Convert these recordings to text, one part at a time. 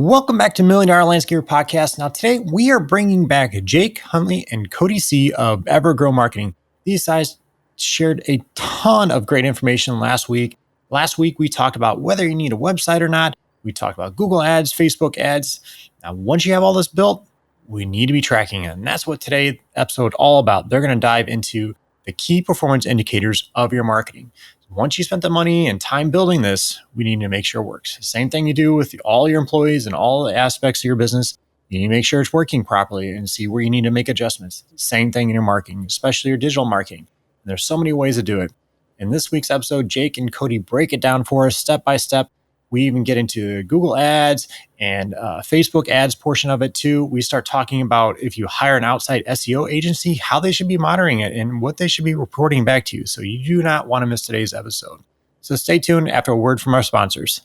Welcome back to Million Dollar Landscaper Podcast. Now, today we are bringing back Jake, Hundley, and Cody C of Evergrow Marketing. These guys shared a ton of great information last week. Last week, we talked about whether you need a website or not. We talked about Google ads, Facebook ads. Now, once you have all this built, we need to be tracking it. And that's what today's episode all about. They're going to dive into the key performance indicators of your marketing. Once you spent the money and time building this, we need to make sure it works. Same thing you do with all your employees and all the aspects of your business. You need to make sure it's working properly and see where you need to make adjustments. Same thing in your marketing, especially your digital marketing. And there's so many ways to do it. In this week's episode, Jake and Cody break it down for us step by step. We even get into Google ads and Facebook ads portion of it too. We start talking about if you hire an outside SEO agency, how they should be monitoring it and what they should be reporting back to you. So you do not want to miss today's episode. So stay tuned after a word from our sponsors.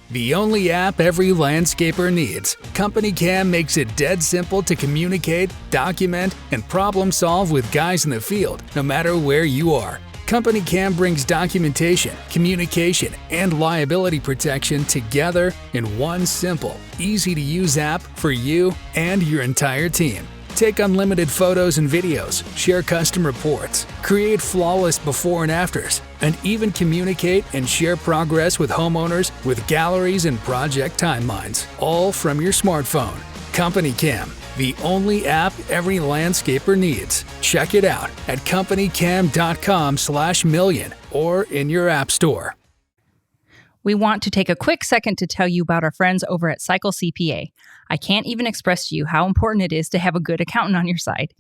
The only app every landscaper needs. Company Cam makes it dead simple to communicate, document, and problem solve with guys in the field, no matter where you are. Company Cam brings documentation, communication, and liability protection together in one simple, easy-to-use app for you and your entire team. Take unlimited photos and videos, share custom reports, create flawless before and afters, and even communicate and share progress with homeowners with galleries and project timelines, all from your smartphone. Company Cam, the only app every landscaper needs. Check it out at companycam.com/million or in your app store. We want to take a quick second to tell you about our friends over at Cycle CPA. I can't even express to you how important it is to have a good accountant on your side.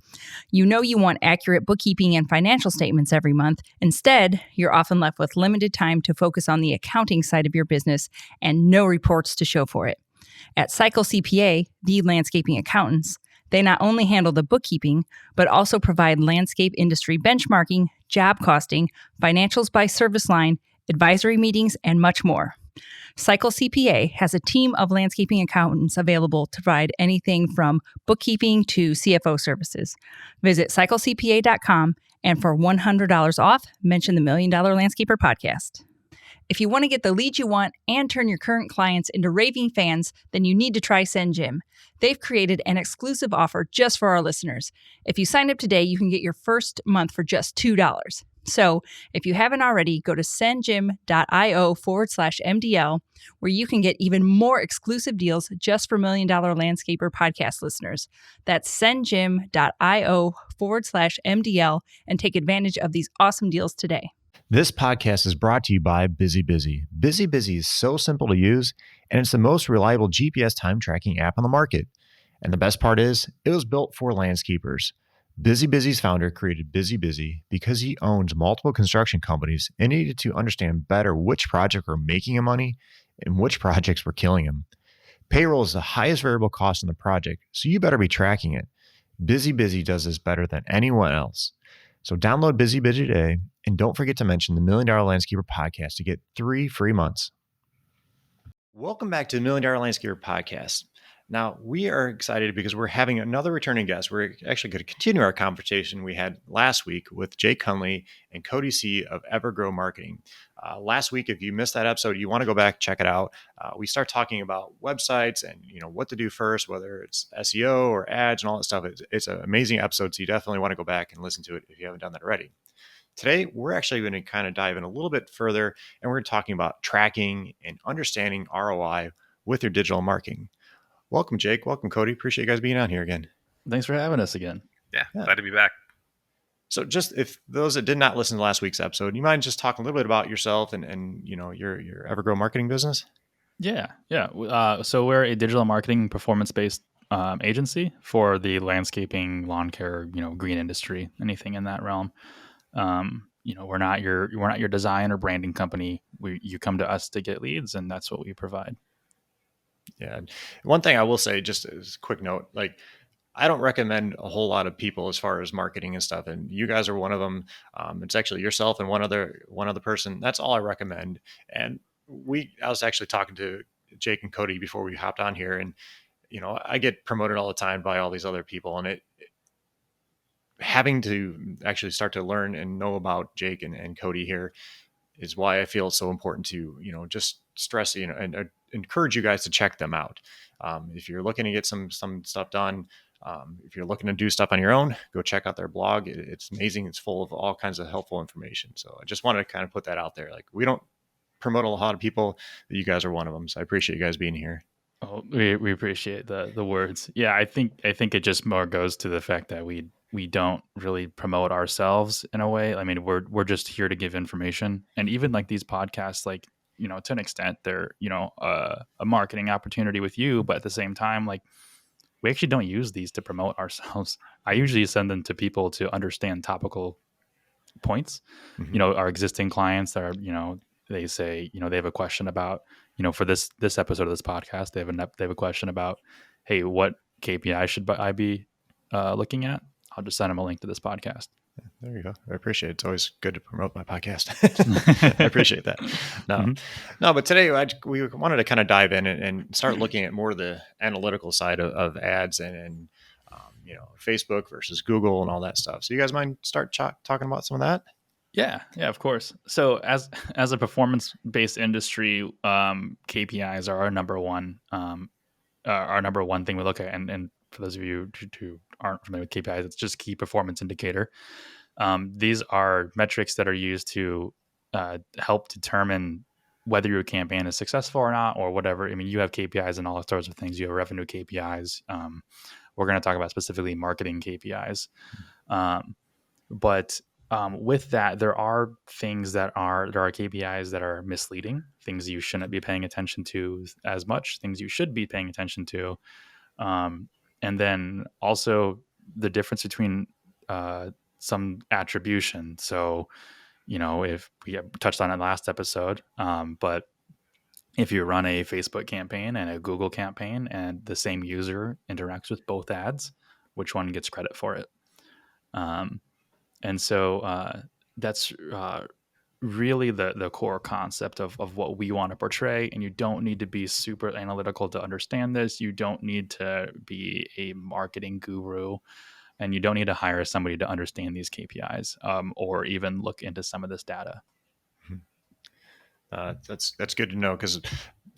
You know you want accurate bookkeeping and financial statements every month. Instead, you're often left with limited time to focus on the accounting side of your business and no reports to show for it. At Cycle CPA, the landscaping accountants, they not only handle the bookkeeping, but also provide landscape industry benchmarking, job costing, financials by service line, advisory meetings, and much more. Cycle CPA has a team of landscaping accountants available to provide anything from bookkeeping to CFO services. Visit cyclecpa.com and for $100 off, mention the Million Dollar Landscaper Podcast. If you want to get the leads you want and turn your current clients into raving fans, then you need to try SendJim. They've created an exclusive offer just for our listeners. If you sign up today, you can get your first month for just $2. So if you haven't already, go to sendjim.io/MDL, where you can get even more exclusive deals just for Million Dollar Landscaper Podcast listeners. That's sendjim.io/MDL and take advantage of these awesome deals today. This podcast is brought to you by BusyBusy. BusyBusy is so simple to use, and it's the most reliable GPS time tracking app on the market. And the best part is, it was built for landscapers. BusyBusy's founder created BusyBusy because he owns multiple construction companies and needed to understand better which projects were making him money and which projects were killing him. Payroll is the highest variable cost in the project, so you better be tracking it. BusyBusy does this better than anyone else. So download BusyBusy today, and don't forget to mention the Million Dollar Landscaper Podcast to get 3 free months. Welcome back to the Million Dollar Landscaper Podcast. Now, we are excited because we're having another returning guest. We're actually going to continue our conversation we had last week with Jake Hundley and Cody C of Evergrow Marketing. Last week, if you missed that episode, you want to go back, check it out. We start talking about websites and what to do first, whether it's SEO or ads and all that stuff. It's an amazing episode, so you definitely want to go back and listen to it if you haven't done that already. Today, we're actually going to kind of dive in a little bit further, and we're talking about tracking and understanding ROI with your digital marketing. Welcome, Jake. Welcome, Cody. Appreciate you guys being on here again. Thanks for having us again. Yeah, glad to be back. So just if those that did not listen to last week's episode, you mind just talking a little bit about yourself and your Evergrow Marketing business? Yeah. So we're a digital marketing performance-based agency for the landscaping, lawn care, green industry, anything in that realm. We're not your design or branding company. You come to us to get leads, and that's what we provide. Yeah. One thing I will say, just as a quick note, I don't recommend a whole lot of people as far as marketing and stuff. And you guys are one of them. It's actually yourself and one other person. That's all I recommend. And I was actually talking to Jake and Cody before we hopped on here, and, I get promoted all the time by all these other people, and having to actually start to learn and know about Jake and Cody here is why I feel it's so important to, just stress, and encourage you guys to check them out. If you're looking to get some stuff done, if you're looking to do stuff on your own, go check out their blog. It's amazing. It's full of all kinds of helpful information. So I just wanted to kind of put that out there. Like, we don't promote a lot of people, but you guys are one of them. So I appreciate you guys being here. Oh, we appreciate the words. Yeah, I think it just more goes to the fact that we don't really promote ourselves in a way. I mean, we're just here to give information, and even like these podcasts, like, you know, to an extent, they're, you know, a marketing opportunity with you, but at the same time, like, we actually don't use these to promote ourselves. I usually send them to people to understand topical points. Mm-hmm. You know, our existing clients that are, you know, they say, you know, they have a question about, you know, for this episode of this podcast, they have a question about, hey, what KPI should I be looking at? I'll just send them a link to this podcast. There you go. I appreciate it. It's always good to promote my podcast. I appreciate that. No, but today we wanted to kind of dive in and start looking at more of the analytical side of ads and you know, Facebook versus Google and all that stuff. So you guys mind start talking about some of that? Yeah, of course. So as a performance-based industry, KPIs are our number one thing we look at. And for those of you who aren't familiar with KPIs, it's just key performance indicator. These are metrics that are used to help determine whether your campaign is successful or not, or whatever. I mean, you have KPIs and all sorts of things. You have revenue KPIs. We're going to talk about specifically marketing KPIs. But with that, there are things there are KPIs that are misleading, things you shouldn't be paying attention to as much, things you should be paying attention to. And then also the difference between some attribution. So, you know, if we touched on it last episode, but if you run a Facebook campaign and a Google campaign and the same user interacts with both ads, which one gets credit for it? And so that's really the core concept of what we want to portray. And you don't need to be super analytical to understand this. You don't need to be a marketing guru, and you don't need to hire somebody to understand these KPIs or even look into some of this data. That's good to know, because,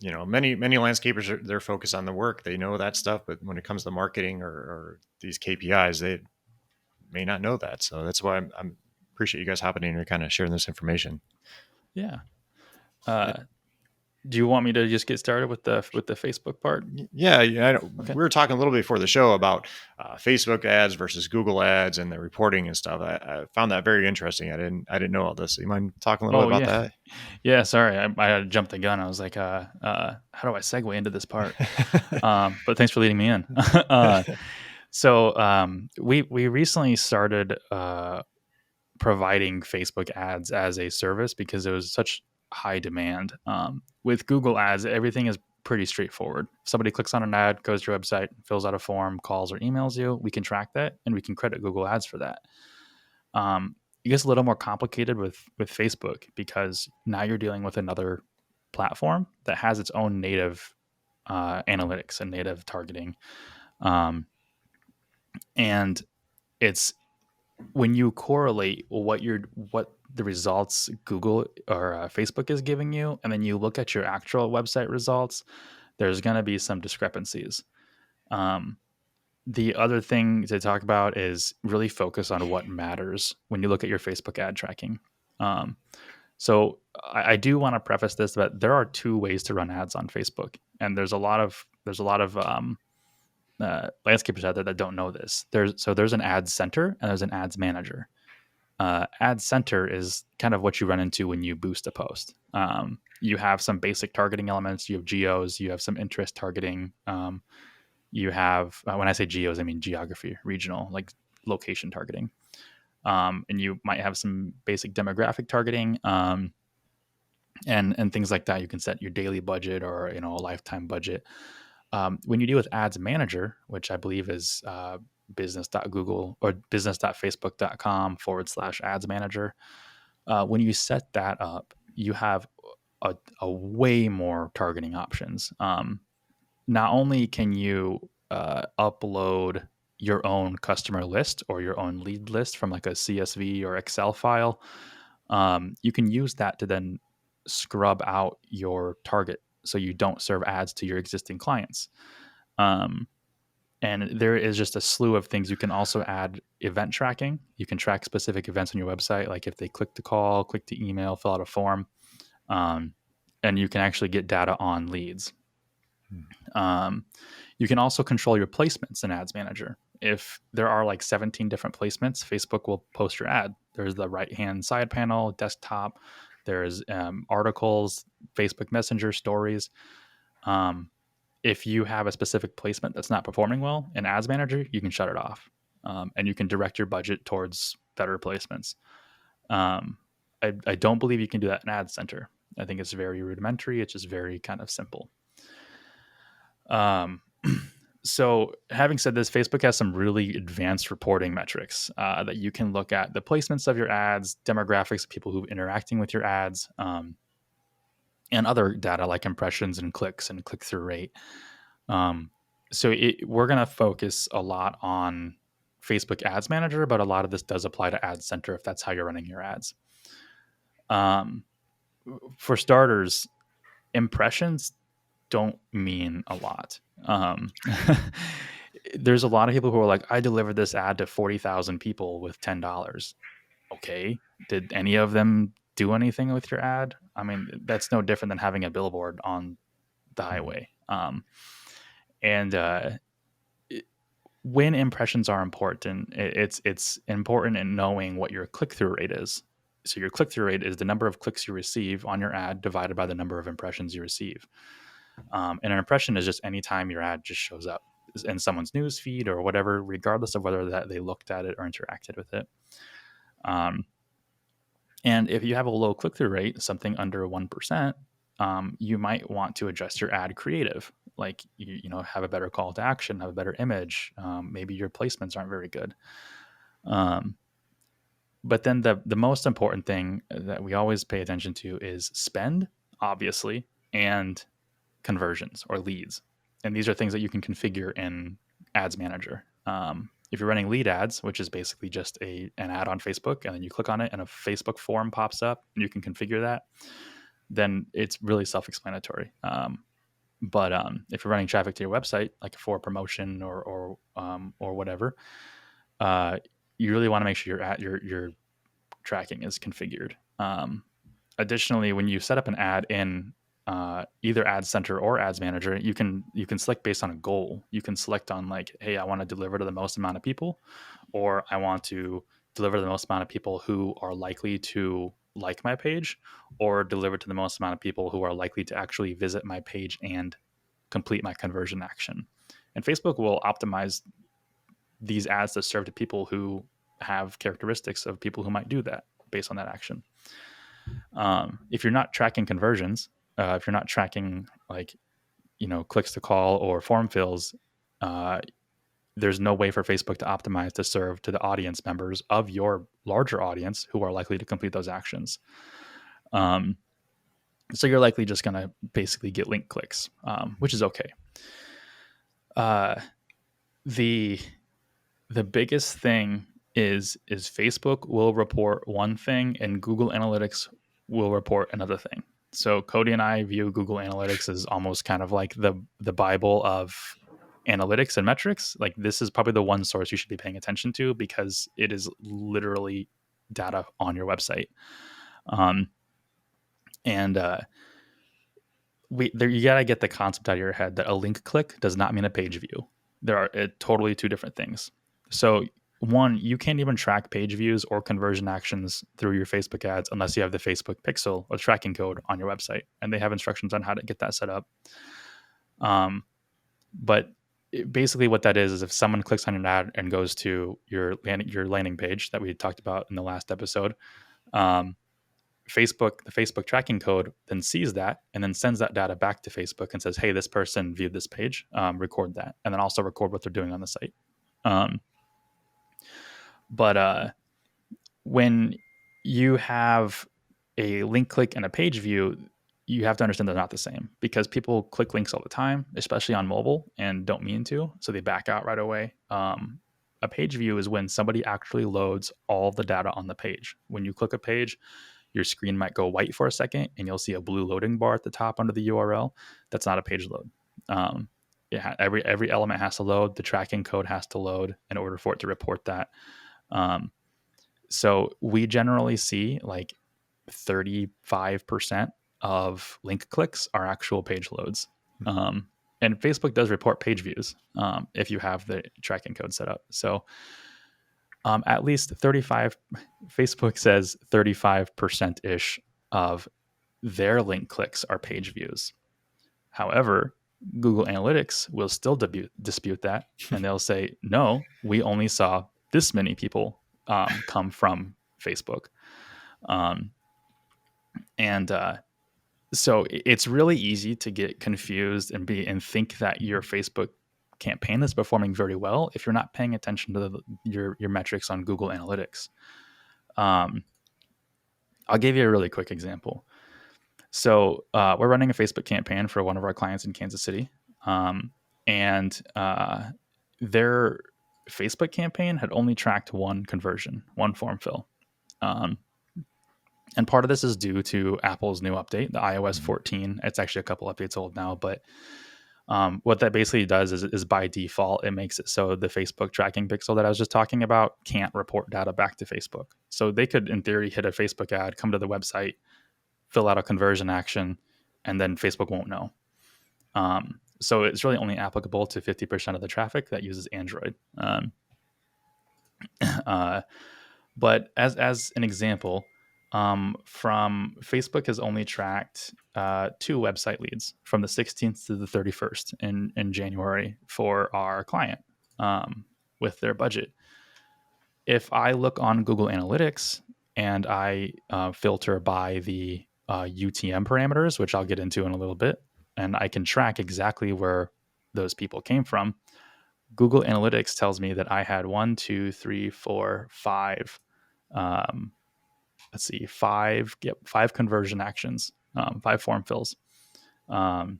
you know, many landscapers they're focused on the work. They know that stuff, but when it comes to marketing or these KPIs, they may not know that. So that's why I'm appreciate you guys hopping in and kind of sharing this information. Yeah. Do you want me to just get started with the Facebook part? Yeah. I know. Okay. We were talking a little bit before the show about Facebook ads versus Google ads and the reporting and stuff. I found that very interesting. I didn't know all this. You mind talking a little bit about that? Yeah. Sorry, I had to jump the gun. I was like, how do I segue into this part? But thanks for leading me in. So we recently started providing Facebook ads as a service because there was such high demand. With Google ads, everything is pretty straightforward. If somebody clicks on an ad, goes to your website, fills out a form, calls or emails you, we can track that and we can credit Google ads for that. It gets a little more complicated with Facebook because now you're dealing with another platform that has its own native analytics and native targeting. And it's when you correlate what the results Google or Facebook is giving you, and then you look at your actual website results, there's going to be some discrepancies. The other thing to talk about is really focus on what matters when you look at your Facebook ad tracking. So I do want to preface this, but there are two ways to run ads on Facebook, and there's a lot of landscapers out there that don't know this. There's an ads center and there's an ads manager. Ads center is kind of what you run into when you boost a post. You have some basic targeting elements. You have geos. You have some interest targeting. You have, when I say geos, I mean geography, regional, like location targeting. And you might have some basic demographic targeting and things like that. You can set your daily budget or a lifetime budget. When you deal with Ads Manager, which I believe is business.google or business.facebook.com/ads manager, when you set that up, you have a way more targeting options. Not only can you upload your own customer list or your own lead list from like a CSV or Excel file, you can use that to then scrub out your target so you don't serve ads to your existing clients. And there is just a slew of things. You can also add event tracking. You can track specific events on your website, like if they click to call, click to email, fill out a form, and you can actually get data on leads. You can also control your placements in Ads Manager. If there are like 17 different placements, Facebook will post your ad. There's the right-hand side panel, desktop, there's articles, Facebook Messenger, stories. If you have a specific placement that's not performing well in Ads Manager, you can shut it off, and you can direct your budget towards better placements. I don't believe you can do that in Ad Center. I think it's very rudimentary. It's just very kind of simple. So having said this, Facebook has some really advanced reporting metrics that you can look at: the placements of your ads, demographics of people who are interacting with your ads, and other data like impressions and clicks and click-through rate. So we're going to focus a lot on Facebook Ads Manager, but a lot of this does apply to Ad Center if that's how you're running your ads. For starters, impressions don't mean a lot. There's a lot of people who are like, I delivered this ad to 40,000 people with $10. Okay. Did any of them do anything with your ad? I mean, that's no different than having a billboard on the highway. When impressions are important, it's important in knowing what your click-through rate is. So your click-through rate is the number of clicks you receive on your ad divided by the number of impressions you receive. And an impression is just any time your ad just shows up in someone's news feed or whatever, regardless of whether that they looked at it or interacted with it. And if you have a low click-through rate, something under 1%, you might want to adjust your ad creative. Like, you know, have a better call to action, have a better image. Maybe your placements aren't very good. But then the most important thing that we always pay attention to is spend, obviously, and conversions or leads. And these are things that you can configure in Ads Manager. If you're running lead ads, which is basically just an ad on Facebook, and then you click on it and a Facebook form pops up and you can configure that, then it's really self-explanatory. But if you're running traffic to your website, like for promotion or whatever, you really want to make sure your tracking is configured. Additionally, when you set up an ad in either Ad Center or Ads Manager, you can select based on a goal. You can select on like, hey, I want to deliver to the most amount of people, or I want to deliver to the most amount of people who are likely to like my page, or deliver to the most amount of people who are likely to actually visit my page and complete my conversion action. And Facebook will optimize these ads to serve to people who have characteristics of people who might do that based on that action. If you're not tracking conversions, if you're not tracking like, you know, clicks to call or form fills, there's no way for Facebook to optimize to serve to the audience members of your larger audience who are likely to complete those actions. So you're likely just going to basically get link clicks, which is okay. The biggest thing is Facebook will report one thing and Google Analytics will report another thing. So Cody and I view Google Analytics as almost kind of like the Bible of analytics and metrics. Like, this is probably the one source you should be paying attention to because it is literally data on your website. You got to get the concept out of your head that a link click does not mean a page view. There are totally two different things. So one, you can't even track page views or conversion actions through your Facebook ads unless you have the Facebook pixel or tracking code on your website, and they have instructions on how to get that set up. But basically what that is if someone clicks on your ad and goes to your landing page that we talked about in the last episode, the Facebook tracking code then sees that and then sends that data back to Facebook and says, hey, this person viewed this page, record that, and then also record what they're doing on the site. But when you have a link click and a page view, you have to understand they're not the same because people click links all the time, especially on mobile, and don't mean to, so they back out right away. A page view is when somebody actually loads all the data on the page. When you click a page, your screen might go white for a second and you'll see a blue loading bar at the top under the URL. That's not a page load. Every element has to load. The tracking code has to load in order for it to report that. So we generally see like 35% of link clicks are actual page loads. And Facebook does report page views if you have the tracking code set up. So at least 35, Facebook says 35%-ish of their link clicks are page views. However, Google Analytics will still dispute that. And they'll say, no, we only saw this many people come from Facebook. So it's really easy to get confused and think that your Facebook campaign is performing very well if you're not paying attention to your metrics on Google Analytics. I'll give you a really quick example. So we're running a Facebook campaign for one of our clients in Kansas City, and their Facebook campaign had only tracked one conversion, one form fill. And part of this is due to Apple's new update, the iOS 14. It's actually a couple updates old now, but what that basically does is by default, it makes it so the Facebook tracking pixel that I was just talking about can't report data back to Facebook. So they could, in theory, hit a Facebook ad, come to the website, fill out a conversion action, and then Facebook won't know. So it's really only applicable to 50% of the traffic that uses Android. But as an example, from Facebook has only tracked 2 website leads from the 16th to the 31st in January for our client with their budget. If I look on Google Analytics and I filter by the UTM parameters, which I'll get into in a little bit, and I can track exactly where those people came from, Google Analytics tells me that I had 5 5 conversion actions, 5 form fills. So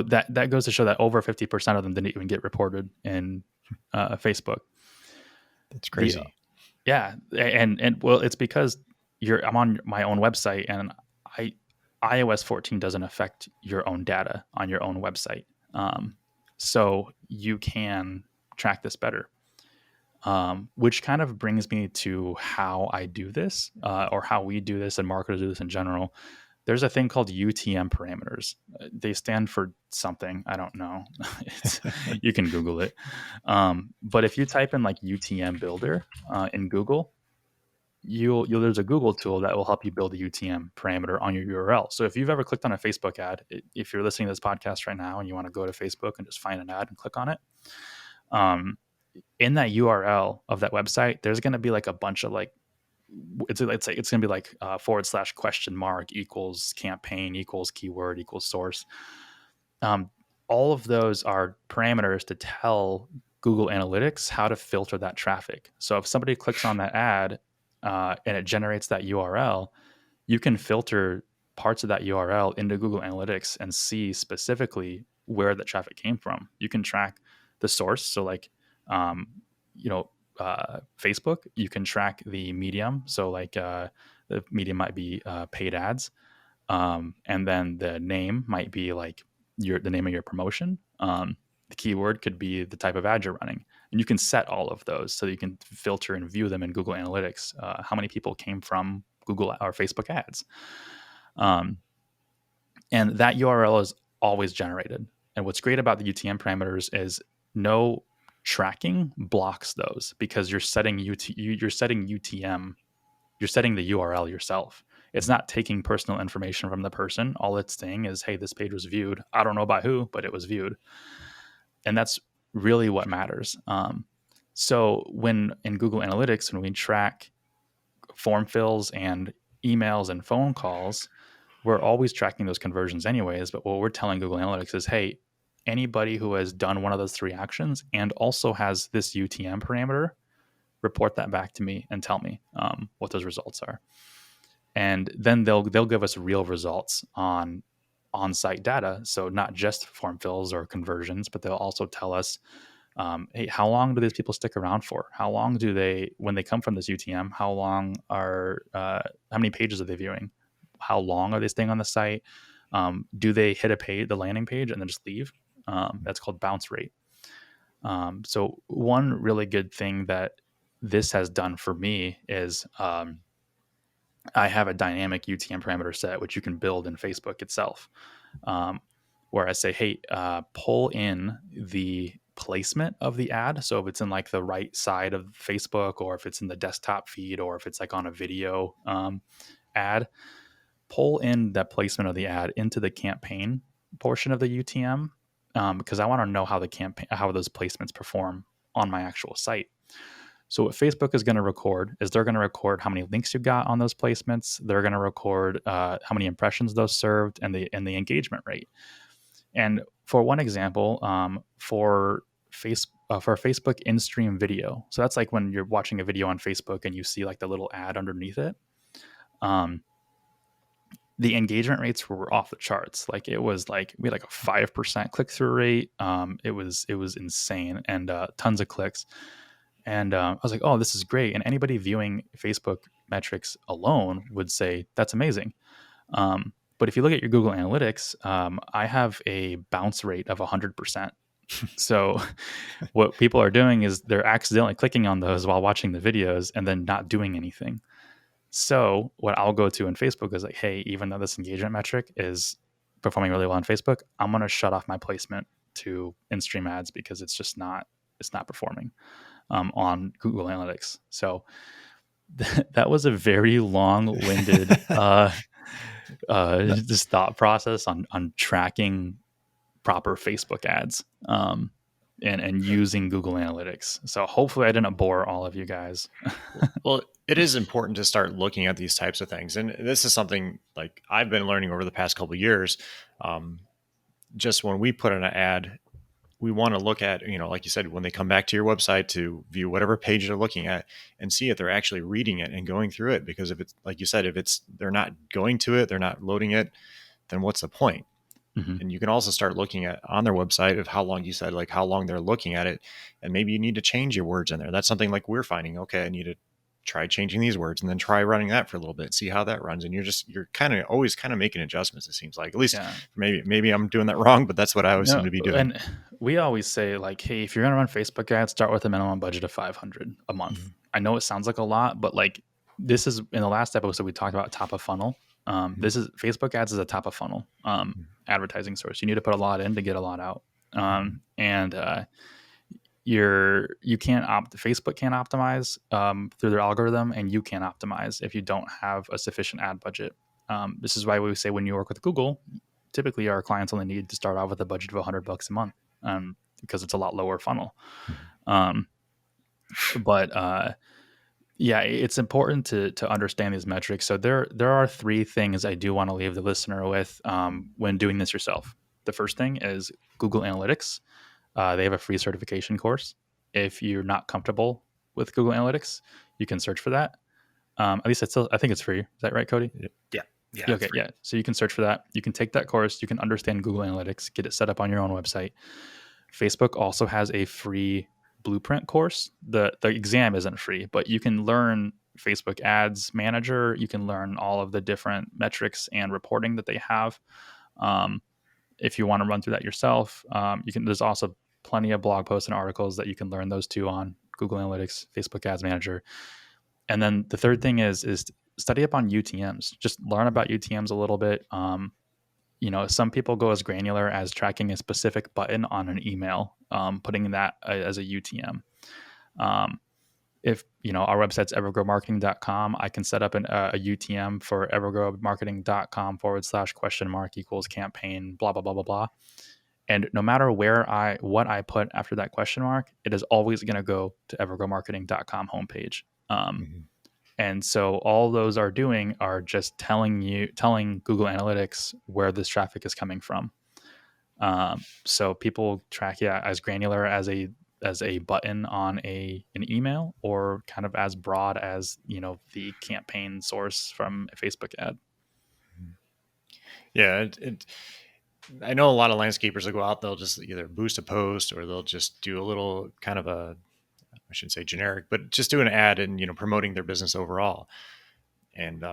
that goes to show that over 50% of them didn't even get reported in Facebook. That's crazy. Yeah. And well, it's because I'm on my own website, and iOS 14 doesn't affect your own data on your own website. So you can track this better. Which kind of brings me to how I do this, or how we do this and marketers do this in general. There's a thing called UTM parameters. They stand for something. I don't know. You can Google it. But if you type in like UTM builder in Google, there's a Google tool that will help you build a UTM parameter on your URL. So if you've ever clicked on a Facebook ad, if you're listening to this podcast right now and you want to go to Facebook and just find an ad and click on it, in that URL of that website, there's going to be like a bunch of like, it's going to be like / equals campaign equals keyword equals source. All of those are parameters to tell Google Analytics how to filter that traffic. So if somebody clicks on that ad and it generates that URL, you can filter parts of that URL into Google Analytics and see specifically where the traffic came from. You can track the source. So like, Facebook, you can track the medium. So like the medium might be paid ads. And then the name might be like the name of your promotion. The keyword could be the type of ad you're running. And you can set all of those so that you can filter and view them in Google Analytics. How many people came from Google or Facebook ads? And that URL is always generated. And what's great about the UTM parameters is no tracking blocks those, because you're setting UTM, you're setting the URL yourself. It's not taking personal information from the person. All it's saying is, hey, this page was viewed. I don't know by who, but it was viewed. And that's really what matters. So when in Google Analytics, when we track form fills and emails and phone calls, we're always tracking those conversions anyways. But what we're telling Google Analytics is, hey, anybody who has done one of those 3 actions and also has this UTM parameter, report that back to me and tell me what those results are. And then they'll give us real results on-site data. So not just form fills or conversions, but they'll also tell us Hey, how long do these people stick around for? How long do they, when they come from this UTM, how many pages are they viewing? How long are they staying on the site? Do they hit the landing page and then just leave? That's called bounce rate. So one really good thing that this has done for me is I have a dynamic UTM parameter set, which you can build in Facebook itself, where I say, hey, pull in the placement of the ad. So if it's in like the right side of Facebook, or if it's in the desktop feed, or if it's like on a video ad, pull in that placement of the ad into the campaign portion of the UTM, because I want to know how those placements perform on my actual site. So what Facebook is going to record is they're going to record how many links you got on those placements. They're going to record how many impressions those served, and the engagement rate. And for one example, for Facebook in-stream video, so that's like when you're watching a video on Facebook and you see like the little ad underneath it. The engagement rates were off the charts. Like it was like we had like a 5% click-through rate. It was insane, and tons of clicks. And I was like, oh, this is great. And anybody viewing Facebook metrics alone would say that's amazing. But if you look at your Google Analytics, I have a bounce rate of 100%. So what people are doing is they're accidentally clicking on those while watching the videos and then not doing anything. So what I'll go to in Facebook is like, hey, even though this engagement metric is performing really well on Facebook, I'm going to shut off my placement to in-stream ads because it's not performing on Google Analytics. So that was a very long-winded just thought process on tracking proper Facebook ads and using Google Analytics. So hopefully I didn't bore all of you guys. Well, it is important to start looking at these types of things. And this is something like I've been learning over the past couple of years. Just when we put in an ad, we want to look at, like you said, when they come back to your website to view whatever page they're looking at and see if they're actually reading it and going through it. Because if it's, like you said, they're not going to it, they're not loading it, then what's the point? Mm-hmm. And you can also start looking at on their website of how long they're looking at it. And maybe you need to change your words in there. That's something like we're finding, okay, I need to try changing these words and then try running that for a little bit, see how that runs. And you're kind of always kind of making adjustments. It seems like, at least maybe I'm doing that wrong, but that's what I always seem to be doing. And we always say like, hey, if you're going to run Facebook ads, start with a minimum budget of $500 a month. Mm-hmm. I know it sounds like a lot, but like this is in the last episode, we talked about top of funnel. This is Facebook ads is a top of funnel advertising source. You need to put a lot in to get a lot out. Facebook can't optimize through their algorithm, and you can't optimize if you don't have a sufficient ad budget. This is why we say when you work with Google, typically our clients only need to start off with a budget of $100 a month because it's a lot lower funnel. It's important to understand these metrics. So there are three things I do want to leave the listener with when doing this yourself. The first thing is Google Analytics. They have a free certification course. If you're not comfortable with Google Analytics, you can search for that. At least I think it's free. Is that right, Cody? Yeah. Okay. Yeah. So you can search for that. You can take that course. You can understand Google Analytics, get it set up on your own website. Facebook also has a free blueprint course. The exam isn't free, but you can learn Facebook Ads Manager. You can learn all of the different metrics and reporting that they have. If you want to run through that yourself, there's also plenty of blog posts and articles that you can learn those two on Google Analytics, Facebook Ads Manager. And then the third thing is study up on UTMs. Just learn about UTMs a little bit. Some people go as granular as tracking a specific button on an email, putting that as a UTM. If our website's evergrowmarketing.com, I can set up a UTM for evergrowmarketing.com/? campaign, blah, blah, blah, blah, blah. And no matter what I put after that question mark, it is always going to go to evergrowmarketing.com homepage. And so all those are doing are just telling Google Analytics where this traffic is coming from. So people track as granular as a button on an email, or kind of as broad as the campaign source from a Facebook ad. Yeah, I know a lot of landscapers will go out, they'll just either boost a post or they'll just do a little kind of I shouldn't say generic, but just do an ad and, promoting their business overall. And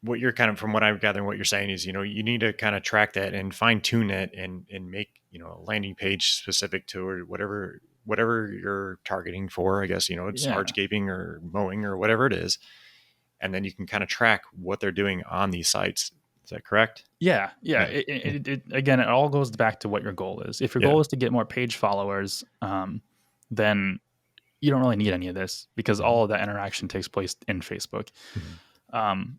what you're kind of, from what I'm gathering, what you're saying is, you need to kind of track that and fine tune it and make, a landing page specific to or whatever you're targeting for. I guess, it's hardscaping or mowing or whatever it is. And then you can kind of track what they're doing on these sites. Is that correct? Yeah. Again, it all goes back to what your goal is. If your goal is to get more page followers, then you don't really need any of this because all of that interaction takes place in Facebook.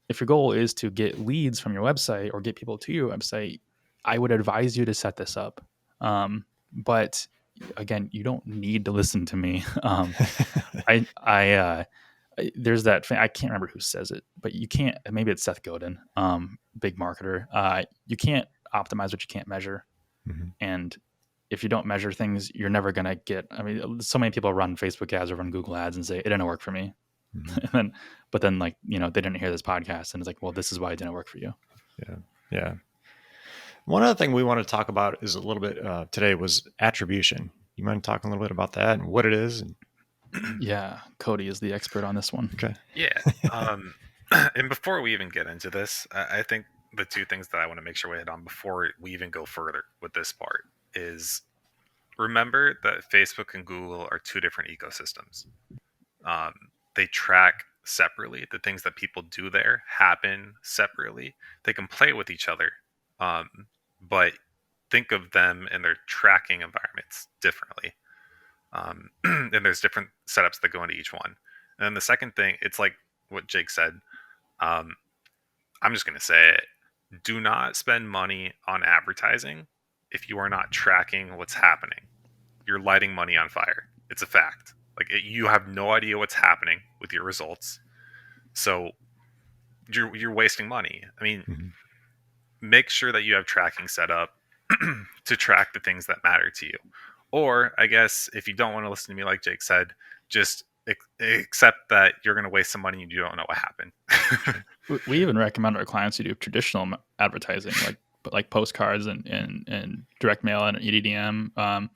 If your goal is to get leads from your website or get people to your website, I would advise you to set this up. But again, you don't need to listen to me. There's that thing, I can't remember who says it, but you can't, maybe it's Seth Godin, big marketer. You can't optimize what you can't measure. And if you don't measure things, you're never going to get, so many people run Facebook ads or run Google ads and say, it didn't work for me. But then they didn't hear this podcast and it's like, well, this is why it didn't work for you. Yeah. One other thing we want to talk about is a little bit today was attribution. You mind talking a little bit about that and what it is? Yeah, Cody is the expert on this one. Okay. Yeah. And before we even get into this, I think the two things that I want to make sure we hit on before we even go further with this part is remember that Facebook and Google are two different ecosystems. They track separately. The things that people do there happen separately. They can play with each other, but think of them in their tracking environments differently. And there's different setups that go into each one. And then the second thing, it's like what Jake said. I'm just going to say it. Do not spend money on advertising if you are not tracking what's happening. You're lighting money on fire. It's a fact. You have no idea what's happening with your results. So you're wasting money. Make sure that you have tracking set up to track the things that matter to you. Or I guess if you don't want to listen to me, like Jake said, just accept that you're going to waste some money and you don't know what happened. We even recommend our clients to do traditional advertising, like postcards and direct mail and EDDM,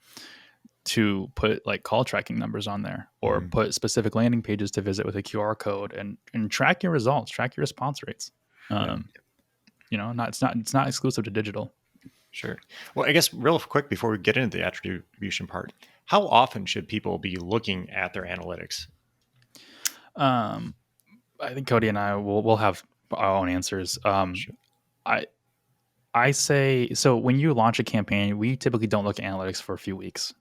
to put call tracking numbers on there, or put specific landing pages to visit with a QR code and track your results, track your response rates. It's not exclusive to digital. Sure. Well, I guess real quick before we get into the attribution part, how often should people be looking at their analytics? I think Cody and I will have our own answers. Sure. I say, so when you launch a campaign, we typically don't look at analytics for a few weeks,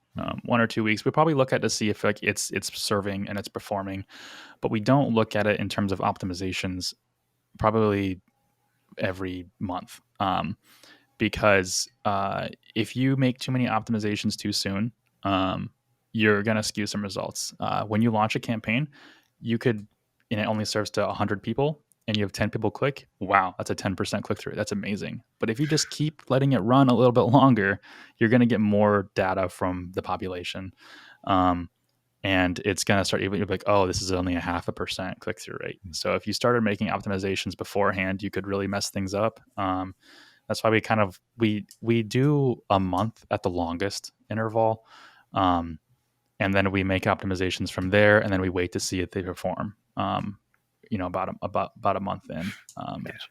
1 or 2 weeks. We probably look at to see if it's serving and it's performing, but we don't look at it in terms of optimizations probably every month. Because if you make too many optimizations too soon, you're going to skew some results. When you launch a campaign, and it only serves to 100 people, and you have 10 people click, wow, that's a 10% click-through. That's amazing. But if you just keep letting it run a little bit longer, you're going to get more data from the population. And it's going to start even like, oh, this is only a 0.5% click-through rate. So if you started making optimizations beforehand, you could really mess things up. That's why we do a month at the longest interval. And then we make optimizations from there, and then we wait to see if they perform, about a month in.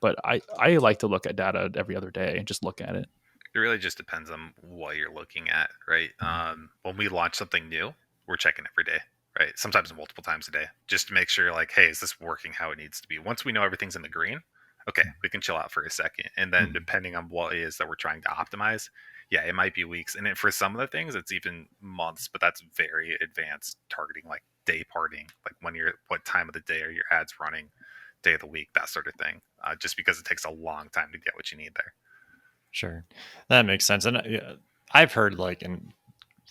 But I like to look at data every other day and just look at it. It really just depends on what you're looking at, right? When we launch something new, we're checking every day, right? Sometimes multiple times a day, just to make sure hey, is this working how it needs to be? Once we know everything's in the green, okay, we can chill out for a second. And then depending on what it is that we're trying to optimize, it might be weeks. And for some of the things, it's even months, but that's very advanced targeting, like day parting, what time of the day are your ads running, day of the week, that sort of thing. Just because it takes a long time to get what you need there. Sure. That makes sense. And I've heard and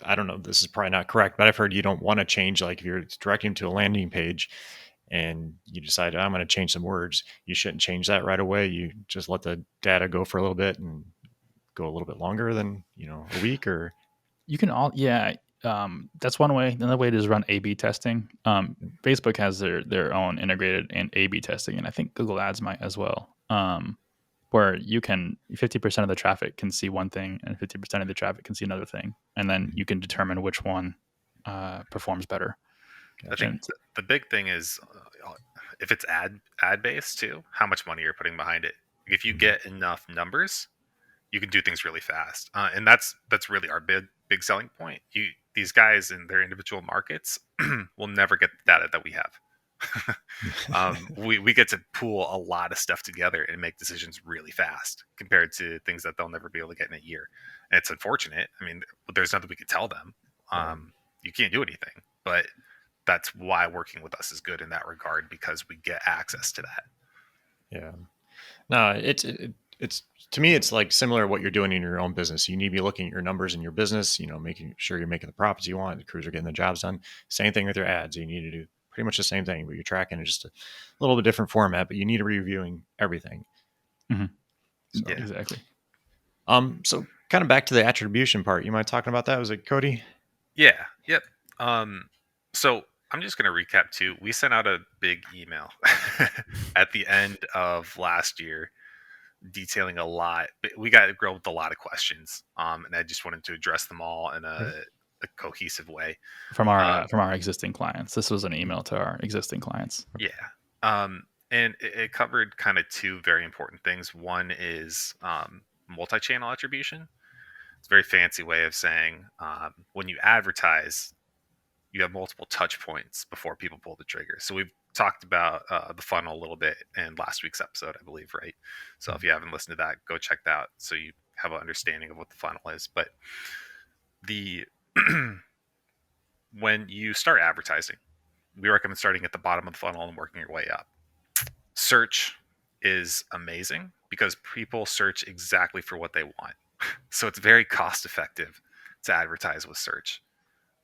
I don't know, this is probably not correct, but I've heard you don't want to change, if you're directing them to a landing page, and you decide, I'm going to change some words, you shouldn't change that right away. You just let the data go for a little bit and go a little bit longer than, a week, or you can that's one way. Another way is run A/B testing. Facebook has their own integrated and A/B testing, and I think Google Ads might as well. But where you can 50% of the traffic can see one thing and 50% of the traffic can see another thing, and then you can determine which one performs better. I think the big thing is if it's ad based too, how much money you're putting behind it. If you get enough numbers, you can do things really fast, and that's really our big selling point. These guys in their individual markets will never get the data that we have. We get to pool a lot of stuff together and make decisions really fast compared to things that they'll never be able to get in a year. And it's unfortunate. I mean, there's nothing we can tell them. You can't do anything, but that's why working with us is good in that regard, because we get access to that. Yeah. No, it's to me, it's like similar to what you're doing in your own business. You need to be looking at your numbers in your business, making sure you're making the profits you want, the crews are getting the jobs done. Same thing with your ads. You need to do pretty much the same thing, but you're tracking in just a little bit different format, but you need to be reviewing everything. Mm-hmm. So, yeah, exactly. So kind of back to the attribution part. You mind talking about that? Was it Cody? Yeah. Yep. So I'm just going to recap too. We sent out a big email at the end of last year detailing a lot. We got grilled with a lot of questions, and I just wanted to address them all in a cohesive way from our existing clients. This was an email to our existing clients. Yeah. And it covered kind of two very important things. One is multi-channel attribution. It's a very fancy way of saying when you advertise, you have multiple touch points before people pull the trigger. So we've talked about the funnel a little bit in last week's episode, I believe, right? So if you haven't listened to that, go check that out so you have an understanding of what the funnel is. But when you start advertising, we recommend starting at the bottom of the funnel and working your way up. Search is amazing because people search exactly for what they want. So it's very cost effective to advertise with search.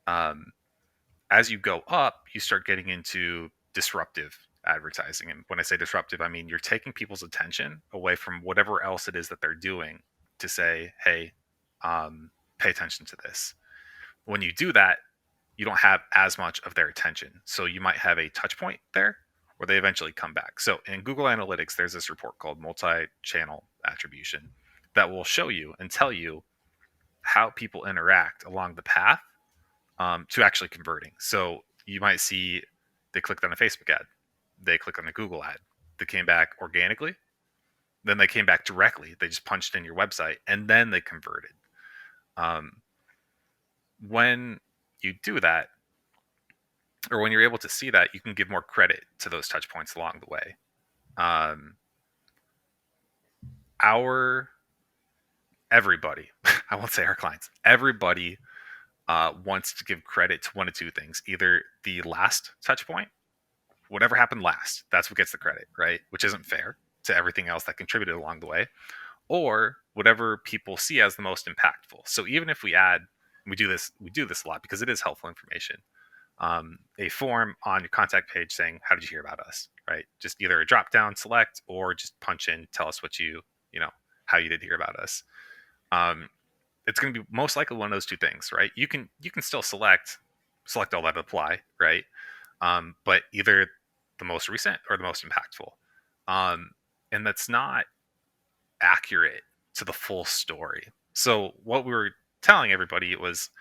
As you go up, you start getting into disruptive advertising. And when I say disruptive, I mean you're taking people's attention away from whatever else it is that they're doing to say, hey, pay attention to this. When you do that, you don't have as much of their attention. So you might have a touch point there where they eventually come back. So in Google Analytics, there's this report called multi-channel attribution that will show you and tell you how people interact along the path to actually converting. So you might see they clicked on a Facebook ad, they clicked on a Google ad, they came back organically, then they came back directly. They just punched in your website and then they converted. When you do that, or when you're able to see that, you can give more credit to those touch points along the way. Everybody, I won't say our clients, everybody wants to give credit to one of two things. Either the last touch point, whatever happened last, that's what gets the credit, right? Which isn't fair to everything else that contributed along the way, or whatever people see as the most impactful. So even if we do this a lot because it is helpful information. A form on your contact page saying, how did you hear about us, right? Just either a drop down select or just punch in, tell us what how you did hear about us. It's going to be most likely one of those two things, right? You can still select all that apply, right? But either the most recent or the most impactful. And that's not accurate to the full story. So what we were telling everybody was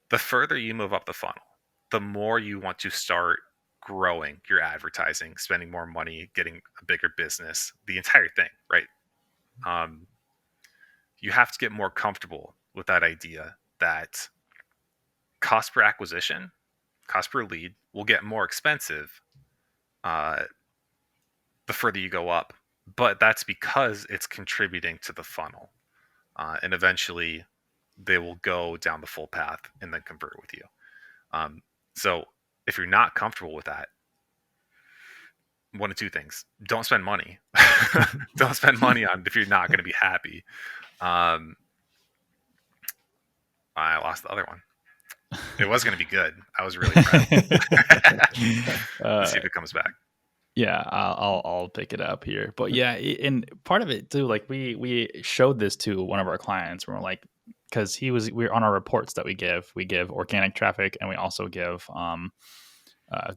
the further you move up the funnel, the more you want to start growing your advertising, spending more money, getting a bigger business, the entire thing, right? You have to get more comfortable with that idea that cost per acquisition, cost per lead will get more expensive the further you go up, but that's because it's contributing to the funnel. And eventually they will go down the full path and then convert with you. So if you're not comfortable with that, one of two things: don't spend money. Don't spend money on if you're not going to be happy. I lost the other one. It was going to be good. I was really proud. Let's see if it comes back. Yeah, I'll pick it up here. But yeah, and part of it too, like we showed this to one of our clients. We're like, because we're on our reports that we give organic traffic, and we also give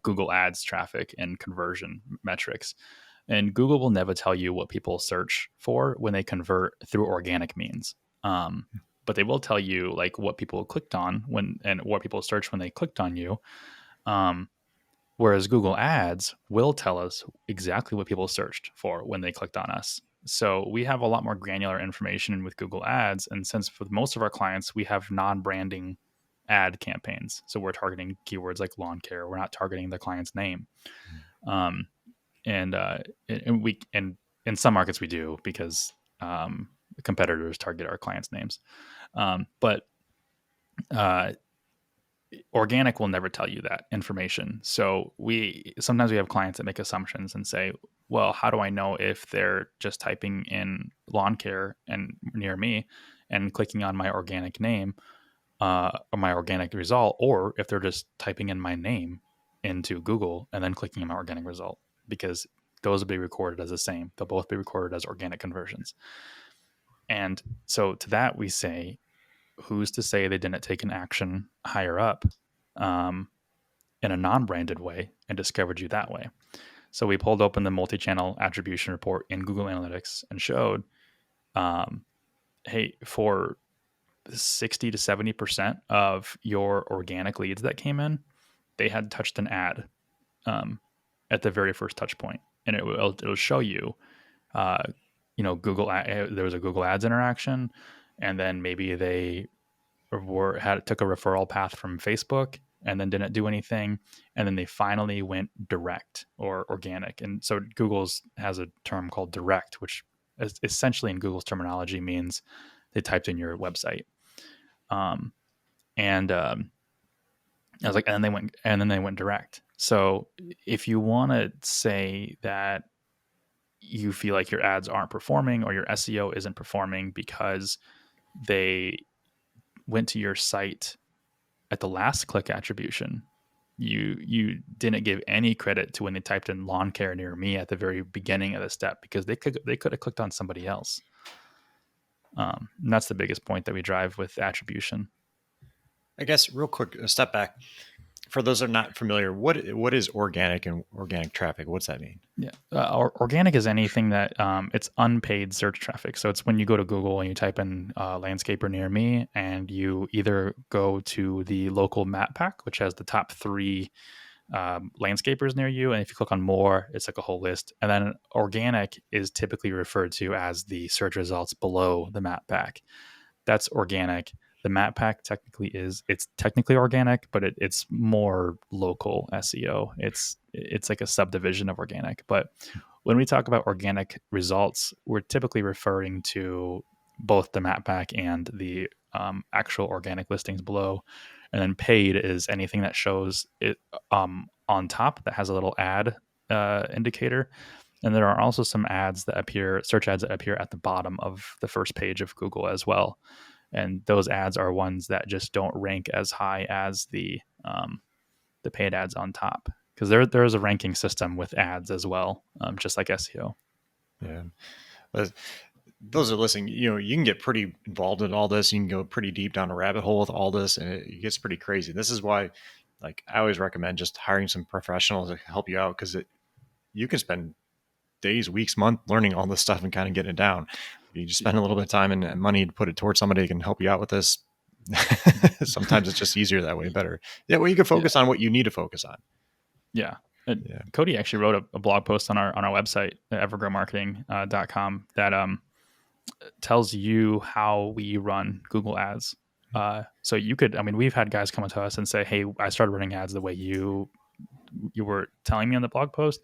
Google Ads traffic and conversion metrics. And Google will never tell you what people search for when they convert through organic means. But they will tell you like what people clicked on and what people searched when they clicked on you. Whereas Google Ads will tell us exactly what people searched for when they clicked on us. So we have a lot more granular information with Google Ads. And since for most of our clients, we have non-branding ad campaigns. So we're targeting keywords like lawn care. We're not targeting the client's name. And in some markets we do because competitors target our clients' names. But organic will never tell you that information. So sometimes we have clients that make assumptions and say, well, how do I know if they're just typing in lawn care and near me and clicking on my organic name or my organic result, or if they're just typing in my name into Google and then clicking on my organic result, because those will be recorded as the same. They'll both be recorded as organic conversions. And so to that we say, who's to say they didn't take an action higher up in a non-branded way and discovered you that way? So we pulled open the multi-channel attribution report in Google Analytics and showed, hey, for 60 to 70% of your organic leads that came in, they had touched an ad at the very first touch point. And it'll show you, Google, there was a Google Ads interaction, and then maybe they took a referral path from Facebook and then didn't do anything, and then they finally went direct or organic. And so Google's has a term called direct, which is essentially in Google's terminology means they typed in your website. I was like, and then they went direct. So if you want to say that you feel like your ads aren't performing or your SEO isn't performing because they went to your site at the last click attribution, you didn't give any credit to when they typed in lawn care near me at the very beginning of the step, because they could have clicked on somebody else. And that's the biggest point that we drive with attribution. I guess real quick, a step back. For those that are not familiar, what is organic and organic traffic? What's that mean? Yeah, organic is anything that it's unpaid search traffic. So it's when you go to Google and you type in landscaper near me, and you either go to the local map pack, which has the top 3 landscapers near you, and if you click on more, it's like a whole list. And then organic is typically referred to as the search results below the map pack. That's organic. The map pack it's technically organic, but it's more local SEO. It's like a subdivision of organic. But when we talk about organic results, we're typically referring to both the map pack and the actual organic listings below. And then paid is anything that shows it on top that has a little ad indicator. And there are also some search ads that appear at the bottom of the first page of Google as well. And those ads are ones that just don't rank as high as the paid ads on top, because there is a ranking system with ads as well, just like SEO. Yeah, but those are listening. You can get pretty involved in all this. You can go pretty deep down a rabbit hole with all this, and it gets pretty crazy. This is why, like, I always recommend just hiring some professionals to help you out, because you can spend days, weeks, months learning all this stuff and kind of getting it down. You just spend a little bit of time and money to put it towards somebody who can help you out with this. Sometimes it's just easier that way, better. Yeah, well, you can focus on what you need to focus on. Yeah. Cody actually wrote a blog post on our website, evergrowmarketing.com, that tells you how we run Google ads. So we've had guys come to us and say, hey, I started running ads the way you were telling me on the blog post,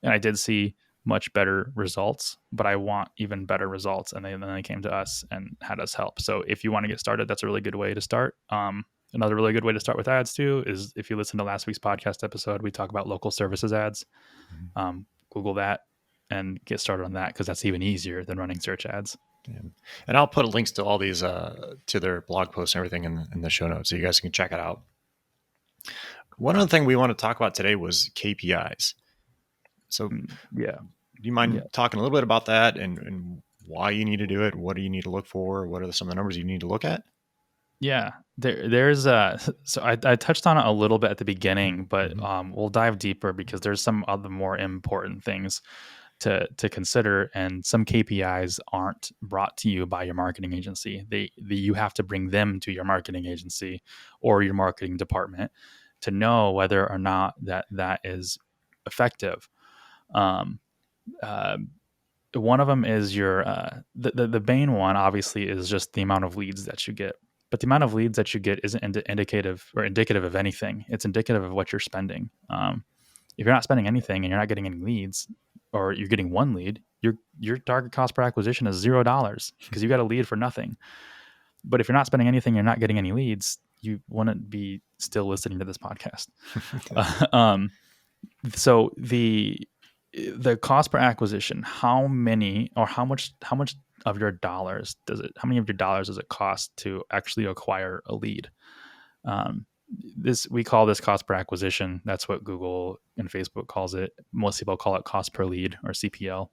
and I did see much better results, but I want even better results. And then they came to us and had us help. So if you want to get started, that's a really good way to start. Another really good way to start with ads too is if you listen to last week's podcast episode, we talk about local services ads. Google that and get started on that, because that's even easier than running search ads. Yeah. And I'll put links to all these to their blog posts and everything in the show notes, so you guys can check it out. One other thing we want to talk about today was KPIs. So yeah. Do you mind talking a little bit about that and why you need to do it? What do you need to look for? What are some of the numbers you need to look at? Yeah, there's so I touched on it a little bit at the beginning, but we'll dive deeper because there's some other more important things to consider, and some KPIs aren't brought to you by your marketing agency. You have to bring them to your marketing agency or your marketing department to know whether or not that is effective. One of them is your the main one, obviously, is just the amount of leads that you get. But the amount of leads that you get isn't indicative of anything. It's indicative of what you're spending. If you're not spending anything and you're not getting any leads, or you're getting one lead, your target cost per acquisition is $0 because you got a lead for nothing. But if you're not spending anything, you're not getting any leads, you wouldn't be still listening to this podcast. So the cost per acquisition, how much of your dollars does it cost to actually acquire a lead? We call this cost per acquisition. That's what Google and Facebook calls it. Most people call it cost per lead, or CPL.